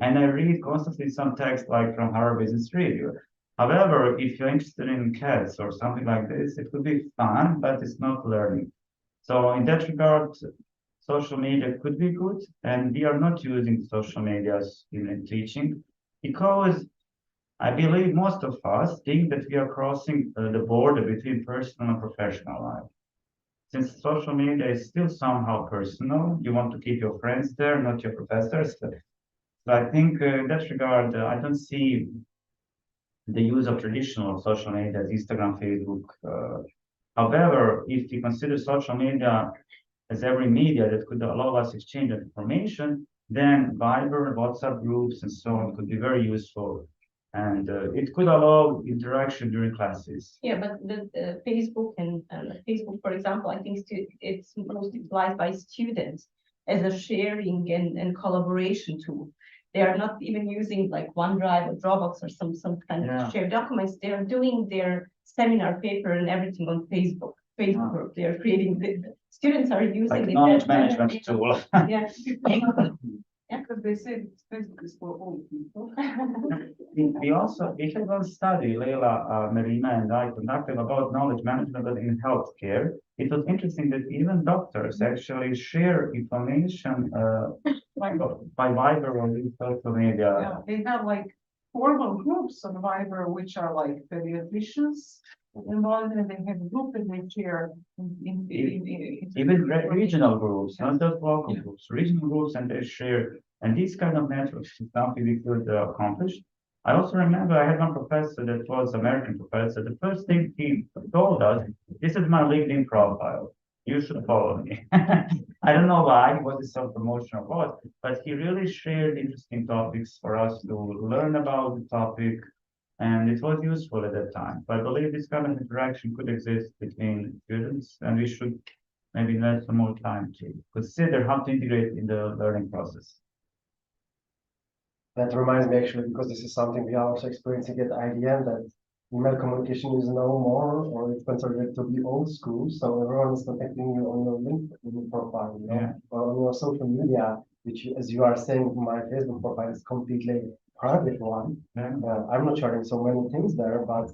And I read constantly some text like from Harvard Business Review. However, if you're interested in cats or something like this, it could be fun, but it's not learning. So in that regard, social media could be good, and we are not using social medias in teaching because I believe most of us think that we are crossing the border between personal and professional life. Since social media is still somehow personal, you want to keep your friends there, not your professors. So I think in that regard, I don't see the use of traditional social media, Instagram, Facebook. However, if you consider social media as every media that could allow us exchange of information, then Viber, WhatsApp groups, and so on could be very useful. And it could allow interaction during classes. Yeah, but the Facebook and Facebook, for example, I think it's mostly utilized by students as a sharing and collaboration tool. They are not even using like OneDrive or Dropbox or some kind of shared documents. They are doing their seminar paper and everything on Facebook group. They are creating the students are using Like it knowledge as management tool. yeah. Because they said Facebook is for old people. We had one study, Leila, Marina, and I conducted about knowledge management in healthcare. It was interesting that even doctors actually share information by Viber or social media. Yeah, they have like formal groups on Viber, which are like pediatricians involved, and they have a group that they share Even regional groups, not just local groups, regional groups, and they share. And these kind of networks is something we could accomplish. I also remember I had one professor that was American professor. The first thing he told us, this is my LinkedIn profile. You should follow me. I don't know why, what is self-promotion or what, but he really shared interesting topics for us to learn about the topic. And it was useful at that time. So I believe this kind of interaction could exist between students, and we should maybe invest some more time to consider how to integrate in the learning process. That reminds me actually, because this is something we are also experiencing at IDM, that email communication is no more, or it's considered to be old school. So everyone is contacting you on your LinkedIn profile, or on your social media, which, as you are saying, my Facebook profile is completely private one. I'm not sharing so many things there, but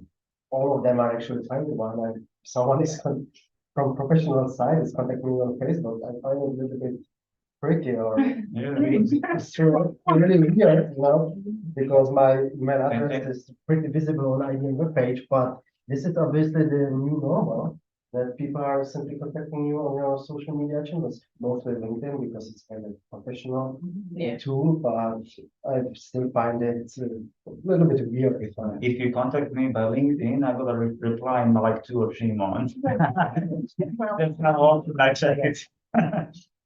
all of them are actually private one. And someone is from professional side is contacting me on Facebook. I find it a little bit tricky or it's true, really weird, because my email address is pretty visible on IBM webpage, but this is obviously the new normal. that people are simply contacting you on your social media channels, mostly LinkedIn because it's kind of professional Yeah. tool, but I still find it a little bit weird if I. If you contact me by LinkedIn, I will reply in like 2 or 3 months. That's how often I check it.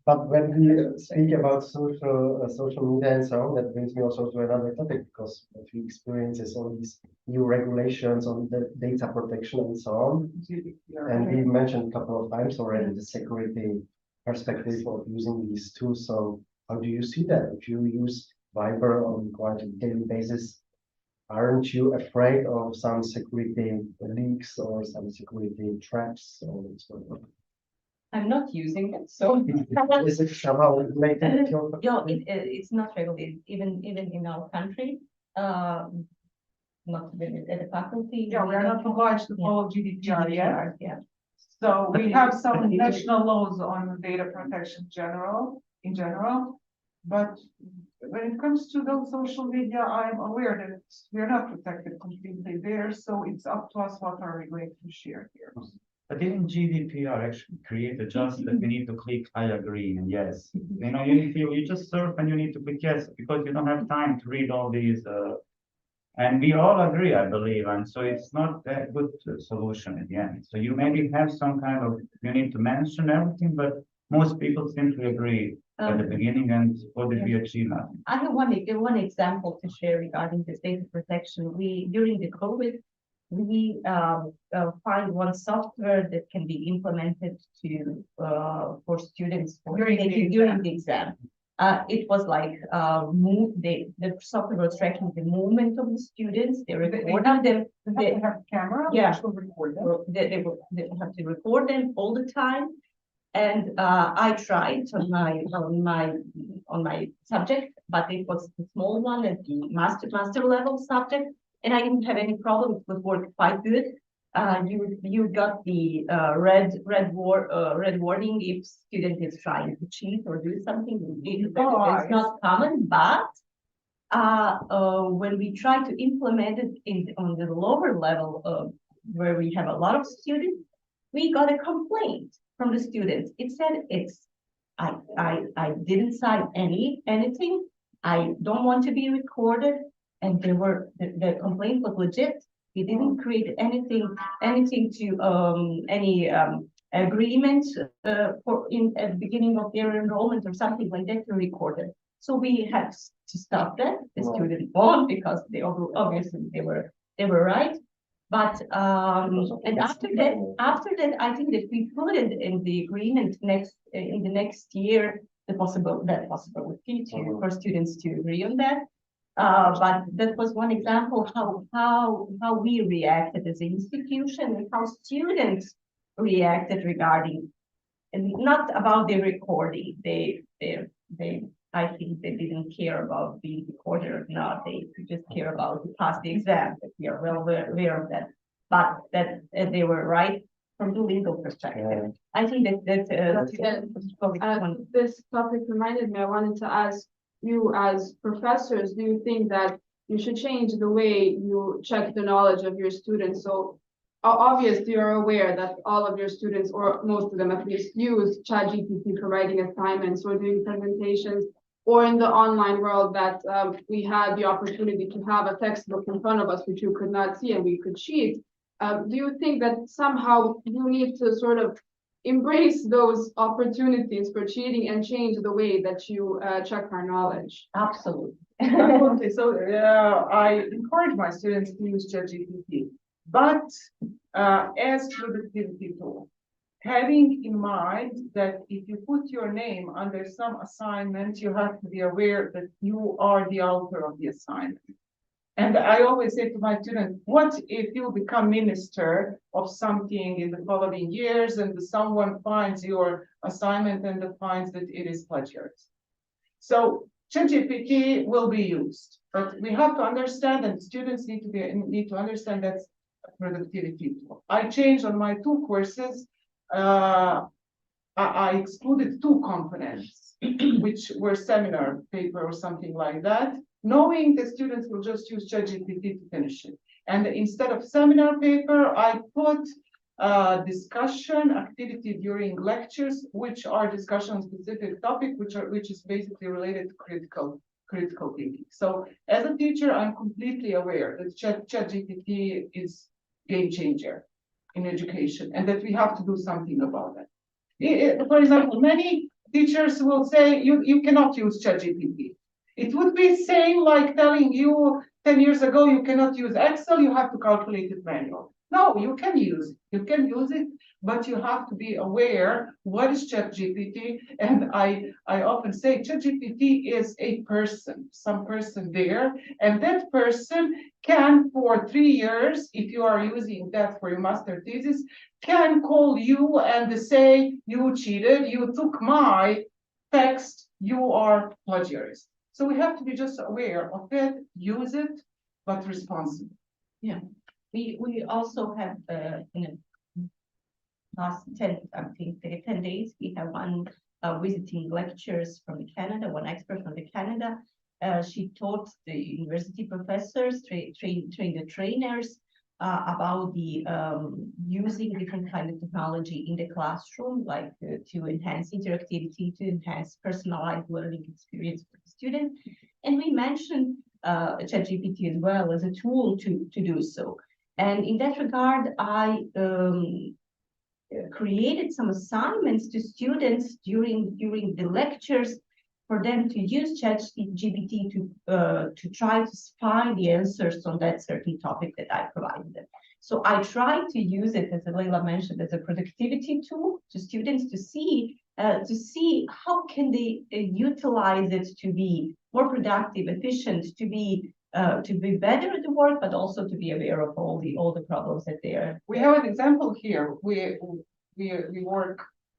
But when we speak about social media and so on, that brings me also to another topic because what we experience is all these new regulations on the data protection and so on. And we mentioned a couple of times already the security perspective of using these tools. So how do you see that? If you use Viber on quite a daily basis, aren't you afraid of some security leaks or some security traps or so on? I'm not using it, so. Is it somehow related to your? Yeah, it's not regulated, even in our country. Not even at the faculty. Yeah, we are not obliged to follow GDPR yet. Yeah. So we have some national laws on data protection in general. But when it comes to those social media, I'm aware that we are not protected completely there. So it's up to us what are we going to share here. But didn't GDPR actually create just that we need to click I agree and yes? You know, you just surf and you need to click yes because you don't have time to read all these. And we all agree, I believe, and so it's not that good solution at the end. So you maybe have some kind of, you need to mention everything, but most people simply agree at the beginning, and what did we achieve now? I have one example to share regarding this data protection. During the COVID, we find one software that can be implemented for students during the exam. It was like the software was tracking the movement of the students. They recorded them. They have a camera. Yeah. Which will record them. They have to record them all the time. And I tried on my subject, but it was a small one at the master level subject, and I didn't have any problem. It would work quite good. You got the red warning if student is trying to cheat or do something. It's not common, but when we try to implement it on the lower level where we have a lot of students, we got a complaint from the students. It said I didn't sign anything. I don't want to be recorded, and the complaint was legit. He didn't create anything to any agreement at the beginning of their enrollment or something like that to record it. So we had to stop that. The student won because they obviously they were right. But and after that, I think that we put it in the agreement in the next year that possibility for students to agree on that. But that was one example how we reacted as an institution and how students reacted regarding, and not about the recording. I think they didn't care about being recorded or not. They just care about to pass the exam. That we are well aware of that, but that they were right from the legal perspective. I think that this topic reminded me. I wanted to ask you, as professors, do you think that you should change the way you check the knowledge of your students? So obviously you're aware that all of your students, or most of them at least, use ChatGPT for writing assignments or doing presentations, or in the online world that we had the opportunity to have a textbook in front of us, which you could not see and we could cheat. Do you think that somehow you need to sort of embrace those opportunities for cheating and change the way that you check our knowledge? absolutely. Absolutely. So I encourage my students to use ChatGPT, but as productivity tool, having in mind that if you put your name under some assignment, you have to be aware that you are the author of the assignment. And I always say to my students, what if you become minister of something in the following years and someone finds your assignment and finds that it is plagiarism? So ChatGPT will be used, but we have to understand, and students need to understand that's a productivity tool. I changed on my 2 courses. I excluded 2 components, which were seminar paper or something like that, knowing the students will just use ChatGPT to finish it. And instead of seminar paper, I put discussion activity during lectures, which are discussion specific topic, which is basically related to critical thinking. So as a teacher, I'm completely aware that ChatGPT is game changer in education and that we have to do something about that. For example, many teachers will say you cannot use ChatGPT. It would be same like telling you 10 years ago you cannot use Excel, you have to calculate it manually. No, you can use it, but you have to be aware what is ChatGPT. And I often say ChatGPT is a person, some person there, and that person can for 3 years, if you are using that for your master thesis, can call you and say you cheated, you took my text, you are plagiarist. So we have to be just aware of it, use it, but responsibly. Yeah. We also have in the last 10 days, we have one visiting lectures from Canada, one expert from Canada. She taught the university professors, train the trainers about the using different kind of technology in the classroom, like to enhance interactivity, to enhance personalized learning experience for the student. And we mentioned ChatGPT as well as a tool to do so. And in that regard, I created some assignments to students during the lectures for them to use ChatGPT to try to find the answers on that certain topic that I provided them. So I tried to use it, as Leila mentioned, as a productivity tool to students to see how can they utilize it to be more productive, efficient, to be better at the work, but also to be aware of all the problems that they are. We have an example here.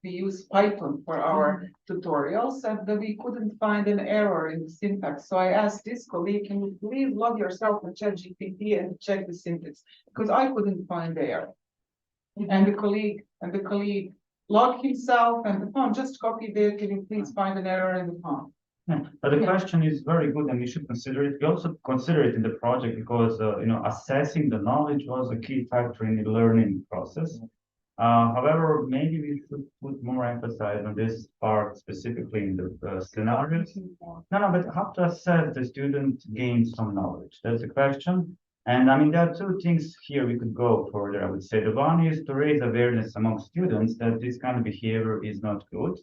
We use Python for our tutorials, and we couldn't find an error in the syntax. So I asked this colleague, can you please log yourself in ChatGPT and check the syntax? Because I couldn't find the error. And the colleague logged himself and the phone just copied it. Can you please find an error in the phone? Yeah, but the question is very good, and we should consider it. We also consider it in the project because assessing the knowledge was a key factor in the learning process. However, maybe we should put more emphasis on this part specifically in the scenarios. No, but how to assess the student gains some knowledge? That's the question. And I mean, there are two things here we could go further. I would say the one is to raise awareness among students that this kind of behavior is not good.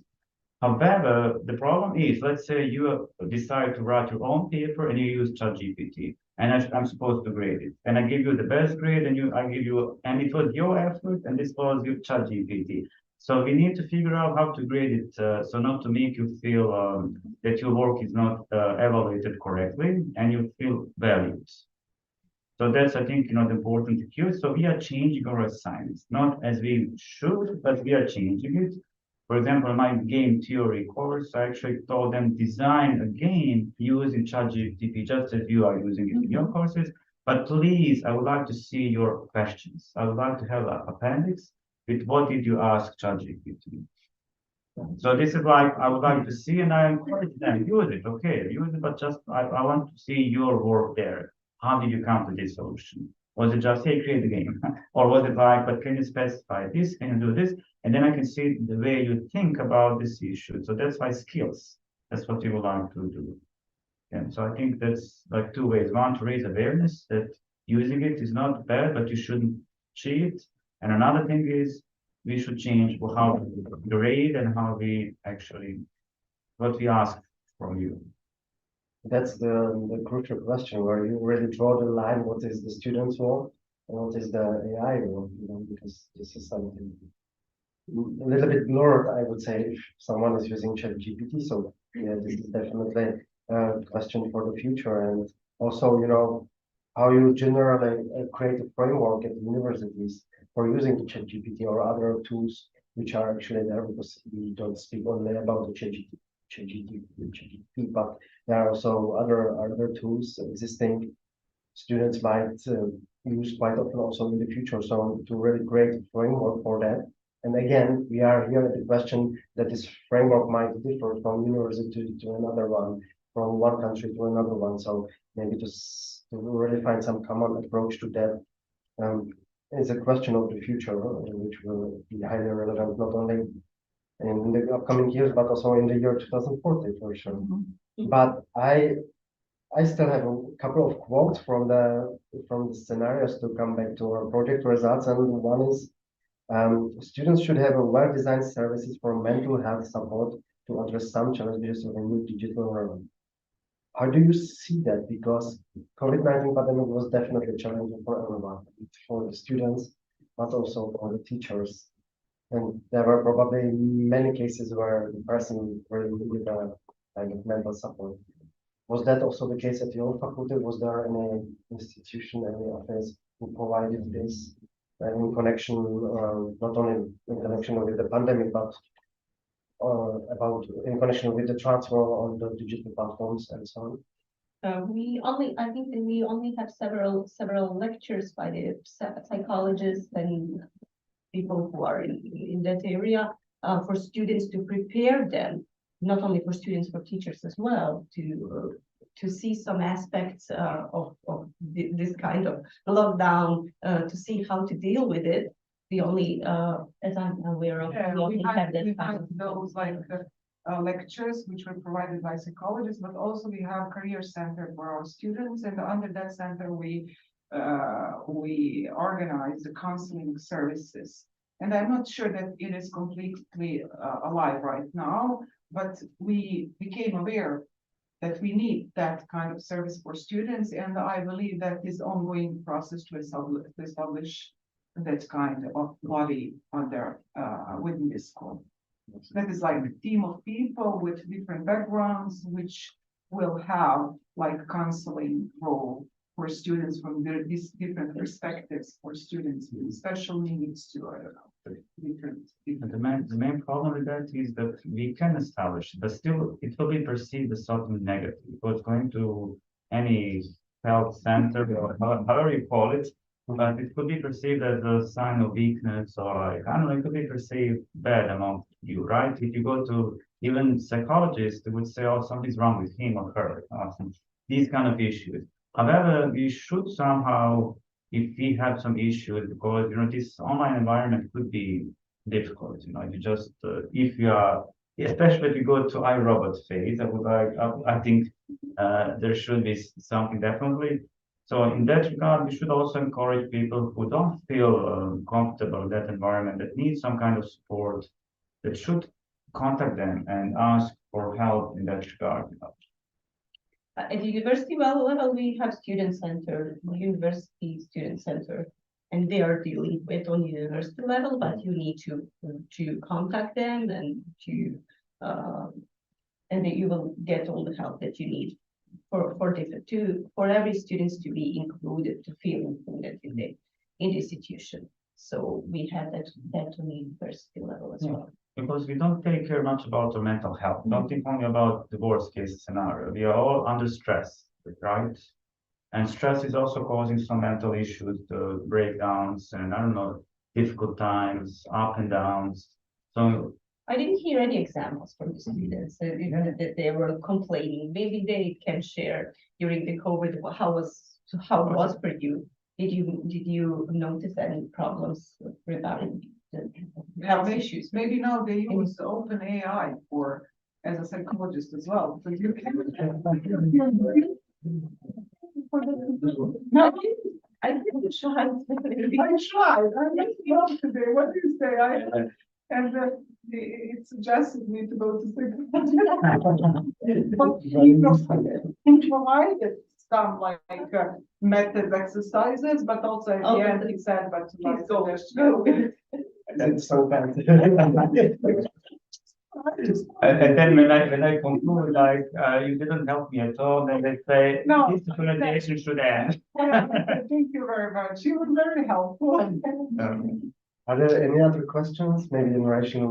However, the problem is, let's say you decide to write your own paper and you use ChatGPT, and I'm supposed to grade it, and I give you the best grade, and and it was your effort, and this was your ChatGPT. So we need to figure out how to grade it, so not to make you feel that your work is not evaluated correctly, and you feel valued. So that's, I think, the important cue. So we are changing our assignments, not as we should, but we are changing it. For example, my game theory course, I actually told them design a game using ChatGPT, just as you are using it in your courses. But please, I would like to see your questions. I would like to have an appendix with what did you ask ChatGPT. So this is like I would like to see, and I encourage them use it. Okay, use it, but just I want to see your work there. How did you come to this solution? Was it just, hey, create the game? Or was it like, but can you specify this? Can you do this? And then I can see the way you think about this issue. So that's my skills. That's what you would like to do. And so I think that's like two ways. One, to raise awareness that using it is not bad, but you shouldn't cheat. And another thing is we should change how we grade and how we actually, what we ask from you. That's the crucial question where you really draw the line. What is the student's role and what is the AI role? Because this is something a little bit blurred, I would say, if someone is using ChatGPT. So yeah, this is definitely a question for the future. And also, how you generally create a framework at universities for using the ChatGPT or other tools which are actually there, because we don't speak only about the ChatGPT, but there are also other tools existing. Students might use quite often also in the future. So to really create a framework for that. And again, we are here at the question that this framework might differ from university to another one, from one country to another one. So maybe to really find some common approach to that is a question of the future, which will be highly relevant not only in the upcoming years, but also in the year 2040 for sure. But I still have a couple of quotes from the scenarios to come back to our project results, and one is students should have a well-designed services for mental health support to address some challenges of a new digital world. How do you see that? Because COVID-19 pandemic was definitely challenging for everyone, for the students, but also for the teachers. And there were probably many cases where the person really needed a kind of mental support. Was that also the case at your faculty? Was there any institution, any office who provided this in connection, not only in connection with the pandemic, but about in connection with the transfer on the digital platforms and so on? I think that we only have several lectures by the psychologists and people who are in that area for students to prepare them, not only for students, for teachers as well, to see some aspects of this kind of lockdown, to see how to deal with it. We only, as I'm aware of, Yeah, we only have that we kind had of. those lectures which were provided by psychologists, but also we have career center for our students, and under that center we organize the counseling services. And I'm not sure that it is completely alive right now, but we became aware that we need that kind of service for students, and I believe that is ongoing process to establish that kind of body under within this school. That is like a team of people with different backgrounds, which will have like counseling role for students from these different perspectives, for students with special needs to, I don't know, different. The main problem with that is that we can establish, but still it will be perceived as something negative, because going to any health center or however you call it, but it could be perceived as a sign of weakness, or like, I don't know, it could be perceived bad among you, right? If you go to even psychologists, they would say, oh, something's wrong with him or her, these kind of issues. However, we should somehow, if we have some issues, because, you know, this online environment could be difficult, you know, you just, if you are, especially if you go to iRobot phase, I think there should be something definitely. So in that regard, we should also encourage people who don't feel comfortable in that environment, that need some kind of support, that should contact them and ask for help in that regard. At the university level, we have student center, university student center, and they are dealing with on university level, but you need to contact them and and then you will get all the help that you need for every students to be included, to feel included in the institution. So we have that on the university level as well. Because we don't take care much about our mental health. Don't think only about the worst case scenario. We are all under stress, right? And stress is also causing some mental issues, the breakdowns, and I don't know, difficult times, up and downs. So I didn't hear any examples from the students that they were complaining. Maybe they can share during the COVID how it was for you. Did you notice any problems regarding the health issues? Maybe now they use open AI for as a psychologist as well. So you can. No, I didn't try. I tried. I messed up today. What do you say? And it suggested me to go to psychologist. But he provided some like method exercises, but also at the end he said, "But please go." That's so bad. and then when I conclude, like, you didn't help me at all, then they say, No, this presentation should end. Thank you very much. You were very helpful. Are there any other questions, maybe in relation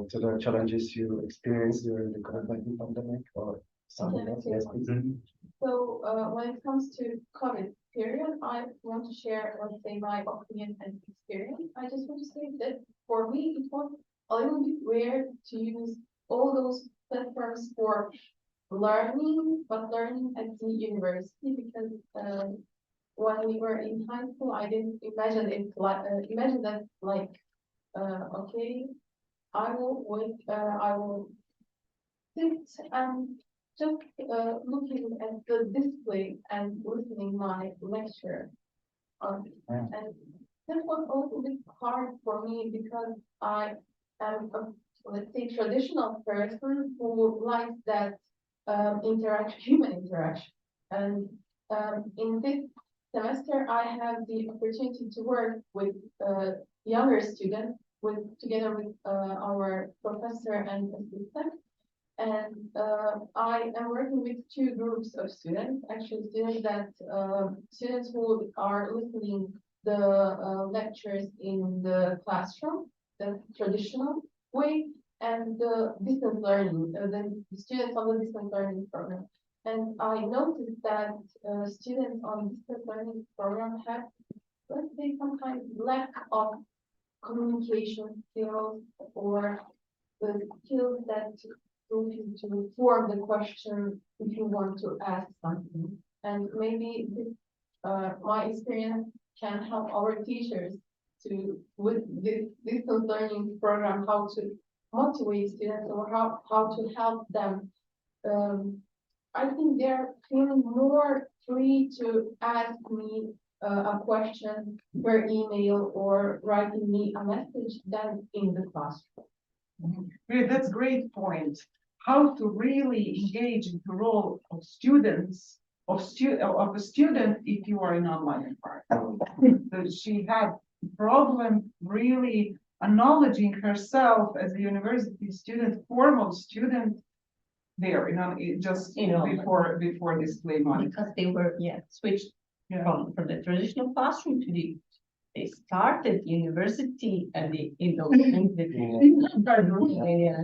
to the challenges you experienced during the COVID-19 pandemic or something else? Yes, please. So when it comes to COVID period, I want to share, let's say, my opinion and experience. I just want to say that for me, it was a little bit weird to use all those platforms for learning, but learning at the university, because when we were in high school, I didn't imagine it like, imagine that like, okay, I will sit and just looking at the display and listening my lecture. Yeah. And that was a little bit hard for me because I am a, let's say, traditional person who likes that human interaction. And in this semester, I have the opportunity to work with younger students, together with our professor and assistant. And I am working with two groups of students, actually students who are listening the lectures in the classroom, the traditional way, and the distance learning, the students on the distance learning program. And I noticed that students on distance learning program have, let's say, some kind of lack of communication skills or the skills that to form the question if you want to ask something. And maybe this, my experience can help our teachers to, with this distance learning program, how to motivate students or how to help them. I think they're feeling more free to ask me a question per email or writing me a message than in the classroom. Great, that's a great point. How to really engage in the role of students, of a student if you are in online environment. So she had problem really acknowledging herself as a university student, formal student there, just before display monitor. Because they were, switched Yeah. from the traditional classroom to they started university and in the yeah.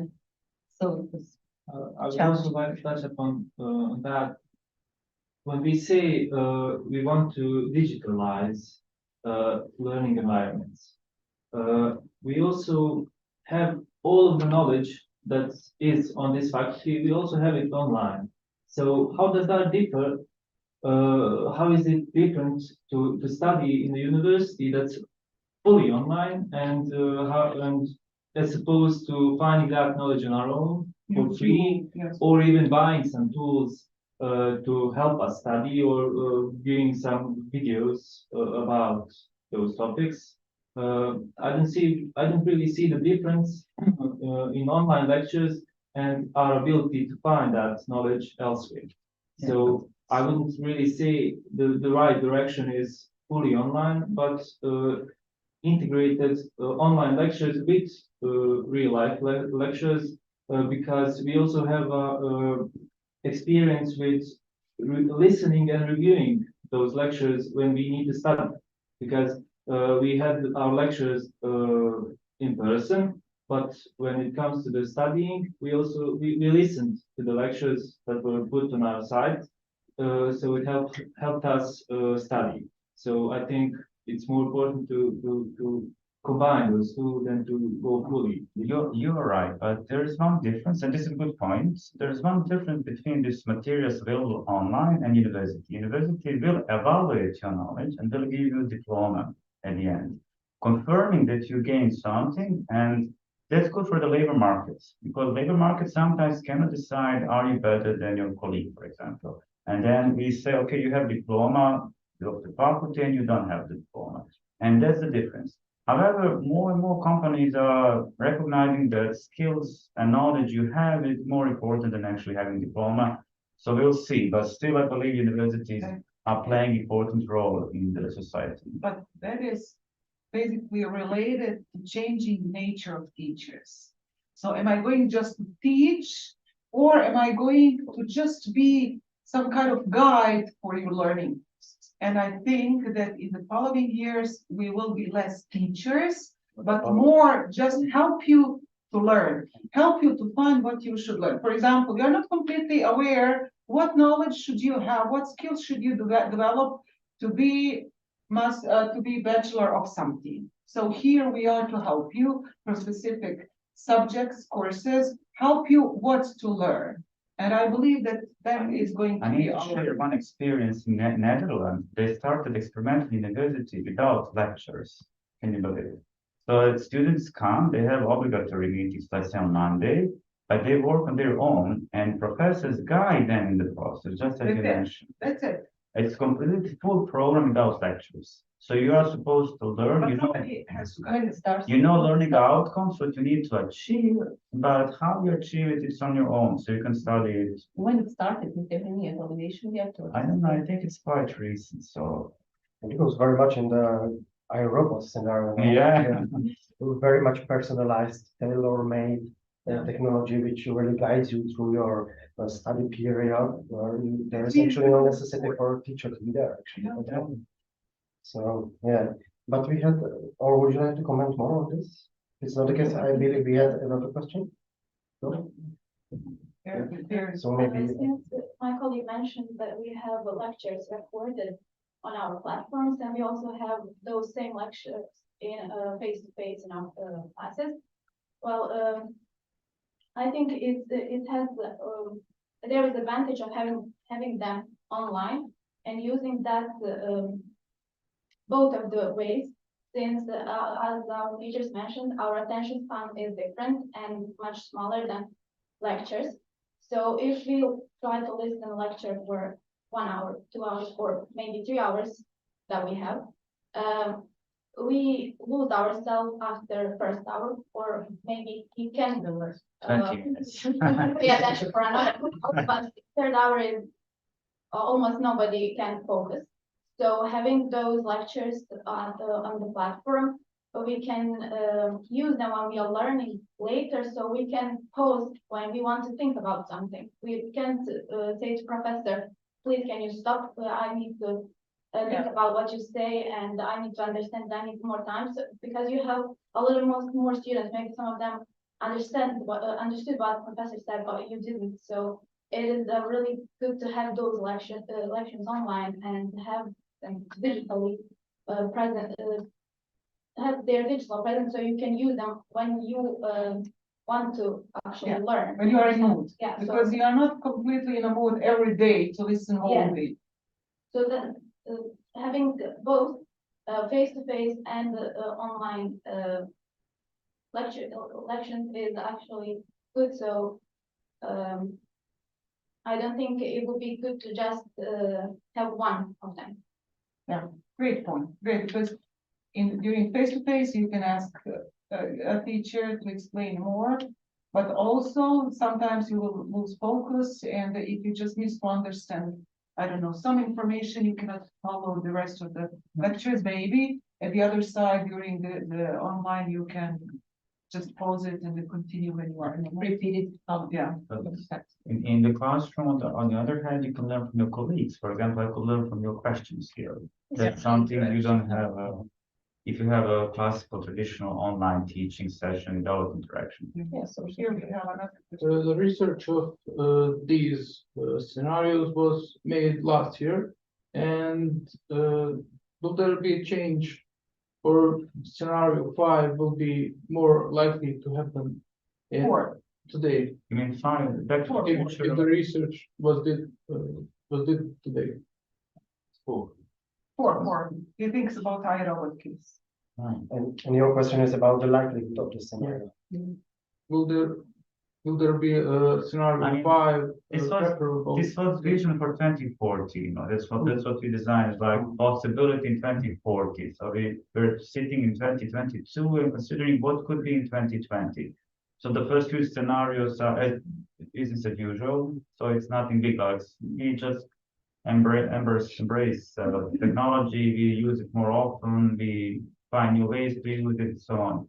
So it was I would also like to touch upon that when we say we want to digitalize learning environments, we also have all of the knowledge that is on this faculty, we also have it online. So how does that differ? How is it different to study in the university that's fully online and as opposed to finding that knowledge on our own for free, Yes. or even buying some tools to help us study or viewing some videos about those topics. I don't really see the difference in online lectures and our ability to find that knowledge elsewhere. So I wouldn't really say the right direction is fully online, but integrated online lectures with real life lectures because we also have experience with listening and reviewing those lectures when we need to study because we had our lectures in person, but when it comes to the studying, we listened to the lectures that were put on our site, so it helped us study. So I think it's more important to combine those two than to go fully. You're right, but there is one difference, and this is a good point. There is one difference between these materials available online and university. University will evaluate your knowledge and will give you a diploma at the end, confirming that you gained something, and that's good for the labor markets because labor markets sometimes cannot decide are you better than your colleague, for example. And then we say, okay, you have diploma of the faculty and you don't have the diploma. And that's the difference. However, more and more companies are recognizing that skills and knowledge you have is more important than actually having diploma. So we'll see. But still, I believe universities are playing an important role in the society. But that is basically related to changing nature of teachers. So am I going just to teach, or am I going to just be some kind of guide for your learning? And I think that in the following years, we will be less teachers, but more just help you to learn, help you to find what you should learn. For example, you're not completely aware what knowledge should you have, what skills should you develop to be bachelor of something. So here we are to help you for specific subjects, courses, help you what to learn. And I believe that that is going I to need be to our. share one experience in Netherlands. They started experimental university without lectures. Can you believe it? So students come, they have obligatory meetings, let's say on Monday, but they work on their own and professors guide them in the process, just as you That's it. mentioned. That's it. It's completely full program without lectures. So you are supposed to learn, But you know, nobody has to kind of start. you know learning outcomes, what you need to achieve, but how you achieve it is on your own. So you can study it. When it started, is there any evaluation yet? I don't know, I think it's quite recent, so. And it was very much in the iRobot scenario. Yeah. It was very much personalized, tailor-made technology, which really guides you through your study period, where there is actually no necessity for a teacher to be there, actually. So, yeah, but we had, or would you like to comment more on this? It's not the case, I believe we had another question. No? So maybe, Since my colleague mentioned that we have lectures recorded on our platforms, and we also have those same lectures in face-to-face in our classes. Well, I think it has there is advantage of having them online and using that both of the ways. Since as our teachers mentioned, our attention span is different and much smaller than lectures. So if we try to listen to a lecture for 1 hour, 2 hours, or maybe 3 hours that we have, we lose ourselves after first hour, or maybe we can 20 minutes. pay attention for another hour, but third hour is almost nobody can focus. So having those lectures on the platform, we can use them when we are learning later, so we can pause when we want to think about something. We can say to professor, please can you stop? I need to think about what you say, and I need to understand, I need more time. So, because you have a little more students, maybe some of them understood what the professor said, but you didn't. So it is really good to have those lectures online and have them digitally present. Have their digital presence, so you can use them when you want to actually learn. When you are in mood. Yeah, Because you are not completely in a mood every day to listen all day. so then having both face-to-face and online lections is actually good. So I don't think it would be good to just have one of them. Great point. Great, because during face-to-face, you can ask a teacher to explain more, but also sometimes you will lose focus, and if you just miss to understand, I don't know, some information, you cannot follow the rest of the lectures. Maybe at the other side during the online, you can just pause it and then continue when you are in the Repeat it. yeah. In the classroom, on the other hand, you can learn from your colleagues. For example, I could learn from your questions here. That's something you don't have if you have a classical traditional online teaching session without interaction. Yeah, so here we have another. The research of these scenarios was made last year, and will there be a change, or scenario 5 will be more likely to happen in today? You mean fine, back to the If future. the research was did today. Four. He thinks about iRobot case. and your question is about the likelihood of the scenario. Will there be a scenario I mean, 5 This was vision for 2040, you know, that's what we designed, is like possibility in 2040. So we're sitting in 2022 and considering what could be in 2020. So the first few scenarios are business as usual, so it's nothing big. Like we just embrace technology, we use it more often, we find new ways to use it, and so on.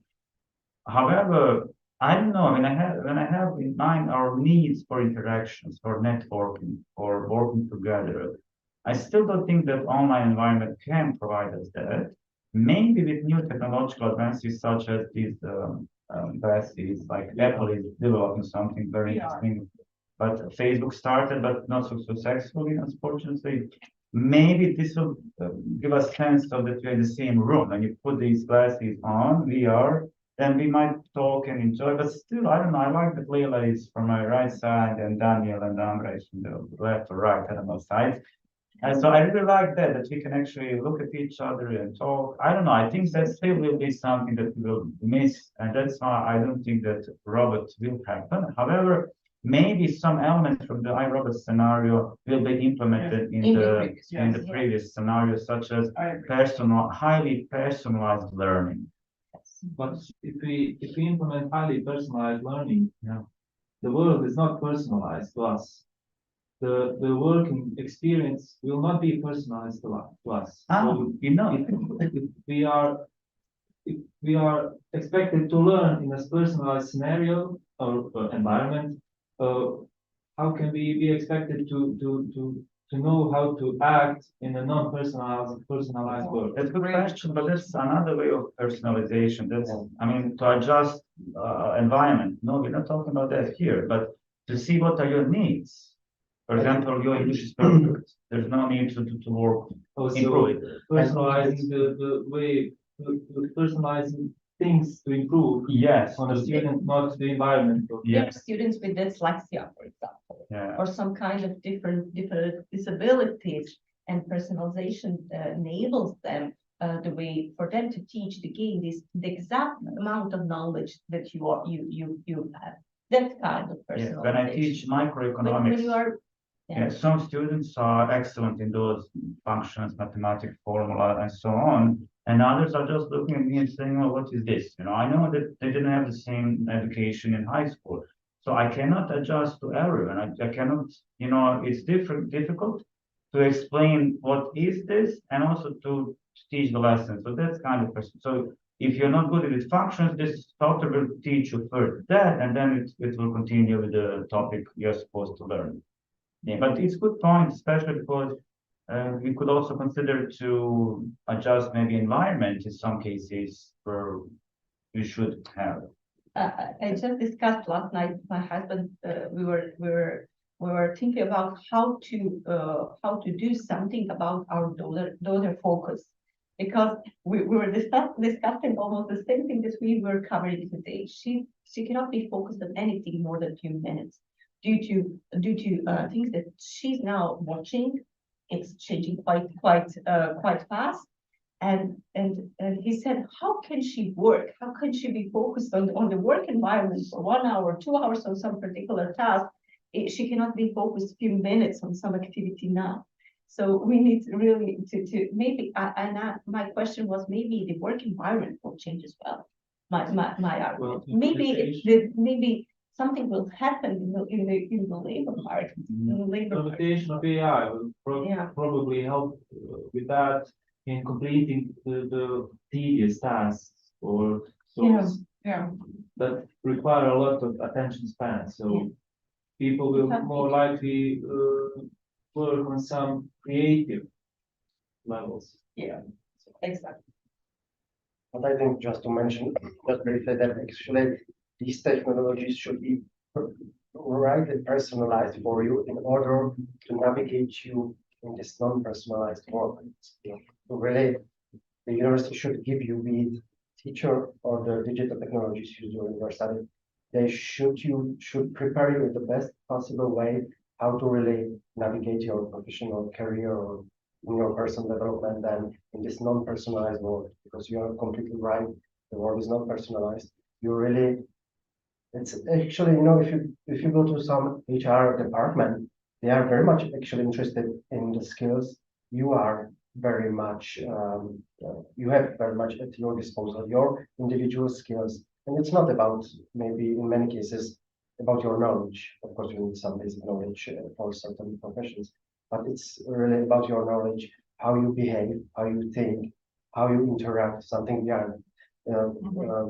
However, I don't know. I mean, when I have in mind our needs for interactions, for networking, for working together, I still don't think that online environment can provide us that. Maybe with new technological advances such as these glasses, like Apple is developing something very interesting. But Facebook started, but not so successfully, unfortunately. Maybe this will give us sense of that we're in the same room. When you put these glasses on, VR, then we might talk and enjoy, but still, I don't know, I like that Leila is from my right side and Daniel and Andra is from the left or right, I don't know, side. And so I really like that we can actually look at each other and talk. I don't know, I think that still will be something that we will miss, and that's why I don't think that robot will happen. However, maybe some elements from the iRobot scenario will be implemented in the previous scenario, such as highly personalized learning. But if we implement highly personalized learning, Yeah. the world is not personalized to us. The working experience will not be personalized to us. So if we are expected to learn in a personalized scenario or environment, how can we be expected to know how to act in a personalized world? That's a good question, but that's another way of personalization. That's, I mean, to adjust environment. No, we're not talking about that here, but to see what are your needs. For example, your English is perfect. There's no need to work, improve it. Personalizing the way, personalizing things to improve. Yes. On the student, not the environment. Yes. Students with dyslexia, for example, Yeah. or some kind of different disabilities, and personalization enables them the way for them to teach the game the exact amount of knowledge that you have. That kind of personalization. Yeah. When I teach microeconomics. When you are, yeah, some students are excellent in those functions, mathematical formula, and so on. And others are just looking at me and saying, "Oh, what is this?" You know, I know that they didn't have the same education in high school, so I cannot adjust to everyone. I cannot, you know, it's difficult to explain what is this and also to teach the lesson. So that's kind of person. So if you're not good with functions, this software will teach you first that, and then it will continue with the topic you're supposed to learn. Yeah, but it's good point, especially because we could also consider to adjust maybe environment in some cases where we should have. I just discussed last night with my husband. We were thinking about how to do something about our daughter focus, because we were discussing almost the same thing that we were covering today. She cannot be focused on anything more than a few minutes due to things that she's now watching. It's changing quite fast. And he said, how can she work? How can she be focused on the work environment for 1 hour, 2 hours on some particular task? She cannot be focused a few minutes on some activity now. So we need really to maybe, my question was maybe the work environment will change as well. My argument. Well, maybe something will happen in the labor market. Implementation of AI will probably help with that in completing the tedious tasks or those that require a lot of attention span. So people will more likely work on some creative levels. Yeah, exactly. But I think just to mention just briefly that actually these technologies should be rightly personalized for you in order to navigate you in this non-personalized world. So really, the university should give you, be it teacher or the digital technologies you do in your study, they should prepare you in the best possible way how to really navigate your professional career or in your personal development and in this non-personalized world, because you are completely right. The world is not personalized. You really, it's actually, you know, if you go to some HR department, they are very much actually interested in the skills you are very much you have very much at your disposal, your individual skills. And it's not about, maybe in many cases, about your knowledge. Of course, you need some basic knowledge for certain professions, but it's really about your knowledge, how you behave, how you think, how you interact, something we are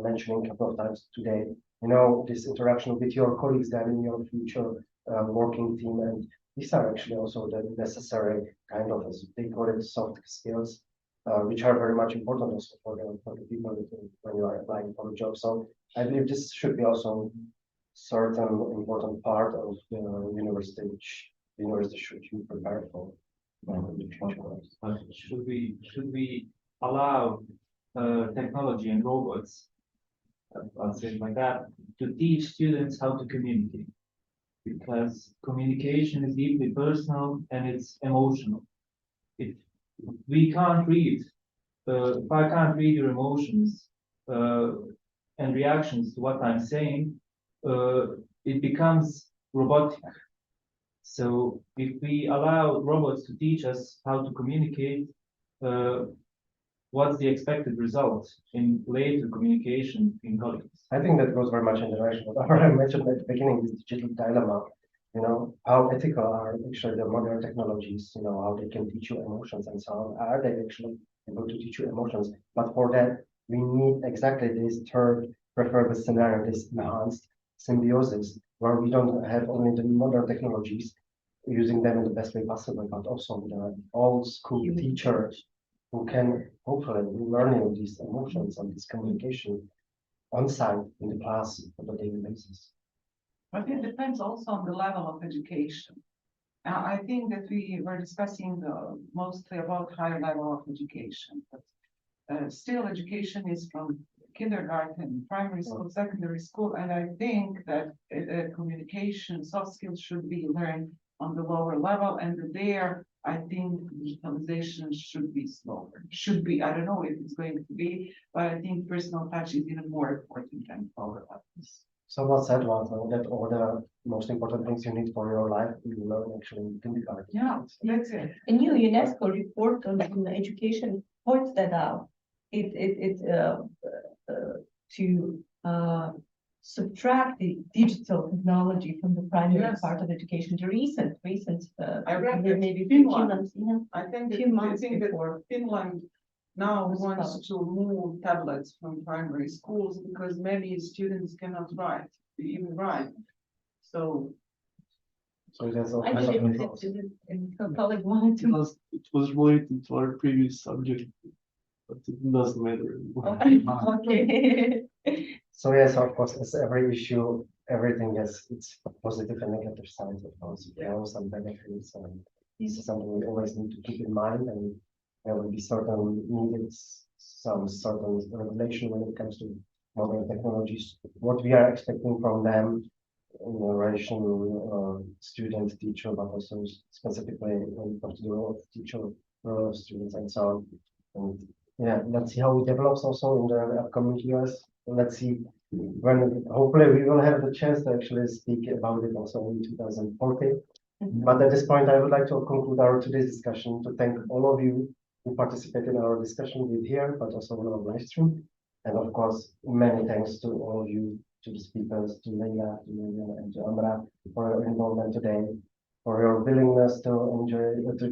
mentioning a couple of times today. You know, this interaction with your colleagues then in your future working team. And these are actually also the necessary kind of, as they call it, soft skills, which are very much important also for the people when you are applying for a job. So I believe this should be also certain important part of the university, which the university should be prepared for. Should we allow technology and robots I'll say it like that, to teach students how to communicate. Because communication is deeply personal and it's emotional. If we can't read, if I can't read your emotions, and reactions to what I'm saying, it becomes robotic. So if we allow robots to teach us how to communicate, what's the expected result in later communication in colleagues? I think that goes very much in the direction of what I mentioned at the beginning, this digital dilemma. You know, how ethical are actually the modern technologies, you know, how they can teach you emotions and so on. Are they actually able to teach you emotions? But for that, we need exactly this third preferable scenario, this enhanced symbiosis, where we don't have only the modern technologies using them in the best way possible, but also the old school teachers who can hopefully learning these emotions and this communication on site in the class on a daily basis. But it depends also on the level of education. I think that we were discussing mostly about higher level of education, but still education is from kindergarten, primary school, secondary school, and I think that communication, soft skills should be learned on the lower level, and there I think digitalization should be slower. Should be, I don't know if it's going to be, but I think personal touch is even more important than lower levels. Someone said once that all the most important things you need for your life you learn actually in kindergarten. Yeah, that's it. A new UNESCO report on education points that out. To subtract the digital technology from the primary Yes. part of education. The recent, I read that maybe a few Finland- months, yeah, I think few that, months that before. Finland now Was wants published. to move tablets from primary schools because many students cannot even write. So So there's all I kinds of believe controls. that colleague wanted to. It was related to our previous subject, but it doesn't matter. Okay. So yes, of course, as every issue, everything has its positive and negative sides, of course, pros and benefits, and this is something we always need to keep in mind, and there will be certain needed some certain regulation when it comes to modern technologies. What we are expecting from them in relation student, teacher, but also specifically when it comes to the role of teacher, role of students, and so on. And yeah, let's see how it develops also in the upcoming years. Let's see when hopefully we will have the chance to actually speak about it also in 2040. But at this point, I would like to conclude our today's discussion to thank all of you who participated in our discussion with here, but also on our live stream. And of course, many thanks to all of you, to the speakers, to Leila, to Miriam, and to Amra for your involvement today, for your willingness to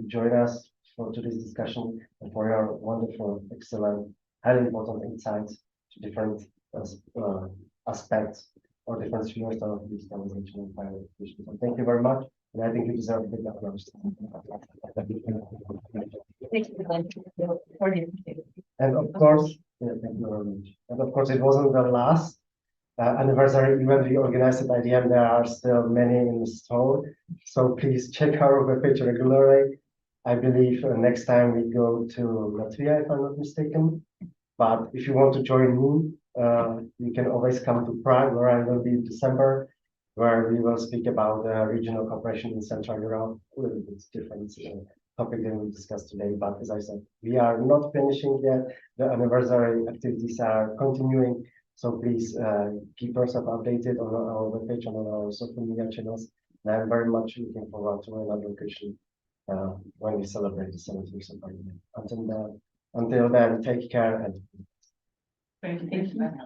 join us for today's discussion, and for your wonderful, excellent, highly important insights to different aspects or different spheres of digitalization and higher education. So thank you very much, and I think you deserve a big applause. Thank you for the invitation. And of course, yeah, thank you very much. And of course, it wasn't the last anniversary event we organized at IDM. There are still many in store, so please check our webpage regularly. I believe next time we go to Latvia, if I'm not mistaken. But if you want to join me, you can always come to Prague, where I will be in December, where we will speak about regional cooperation in Central Europe. A little bit different topic than we discussed today. But as I said, we are not finishing yet. The anniversary activities are continuing. So please keep yourself updated on our webpage and on our social media channels. And I'm very much looking forward to another occasion when we celebrate the 70th of Parliament. Until then, take care and thank you.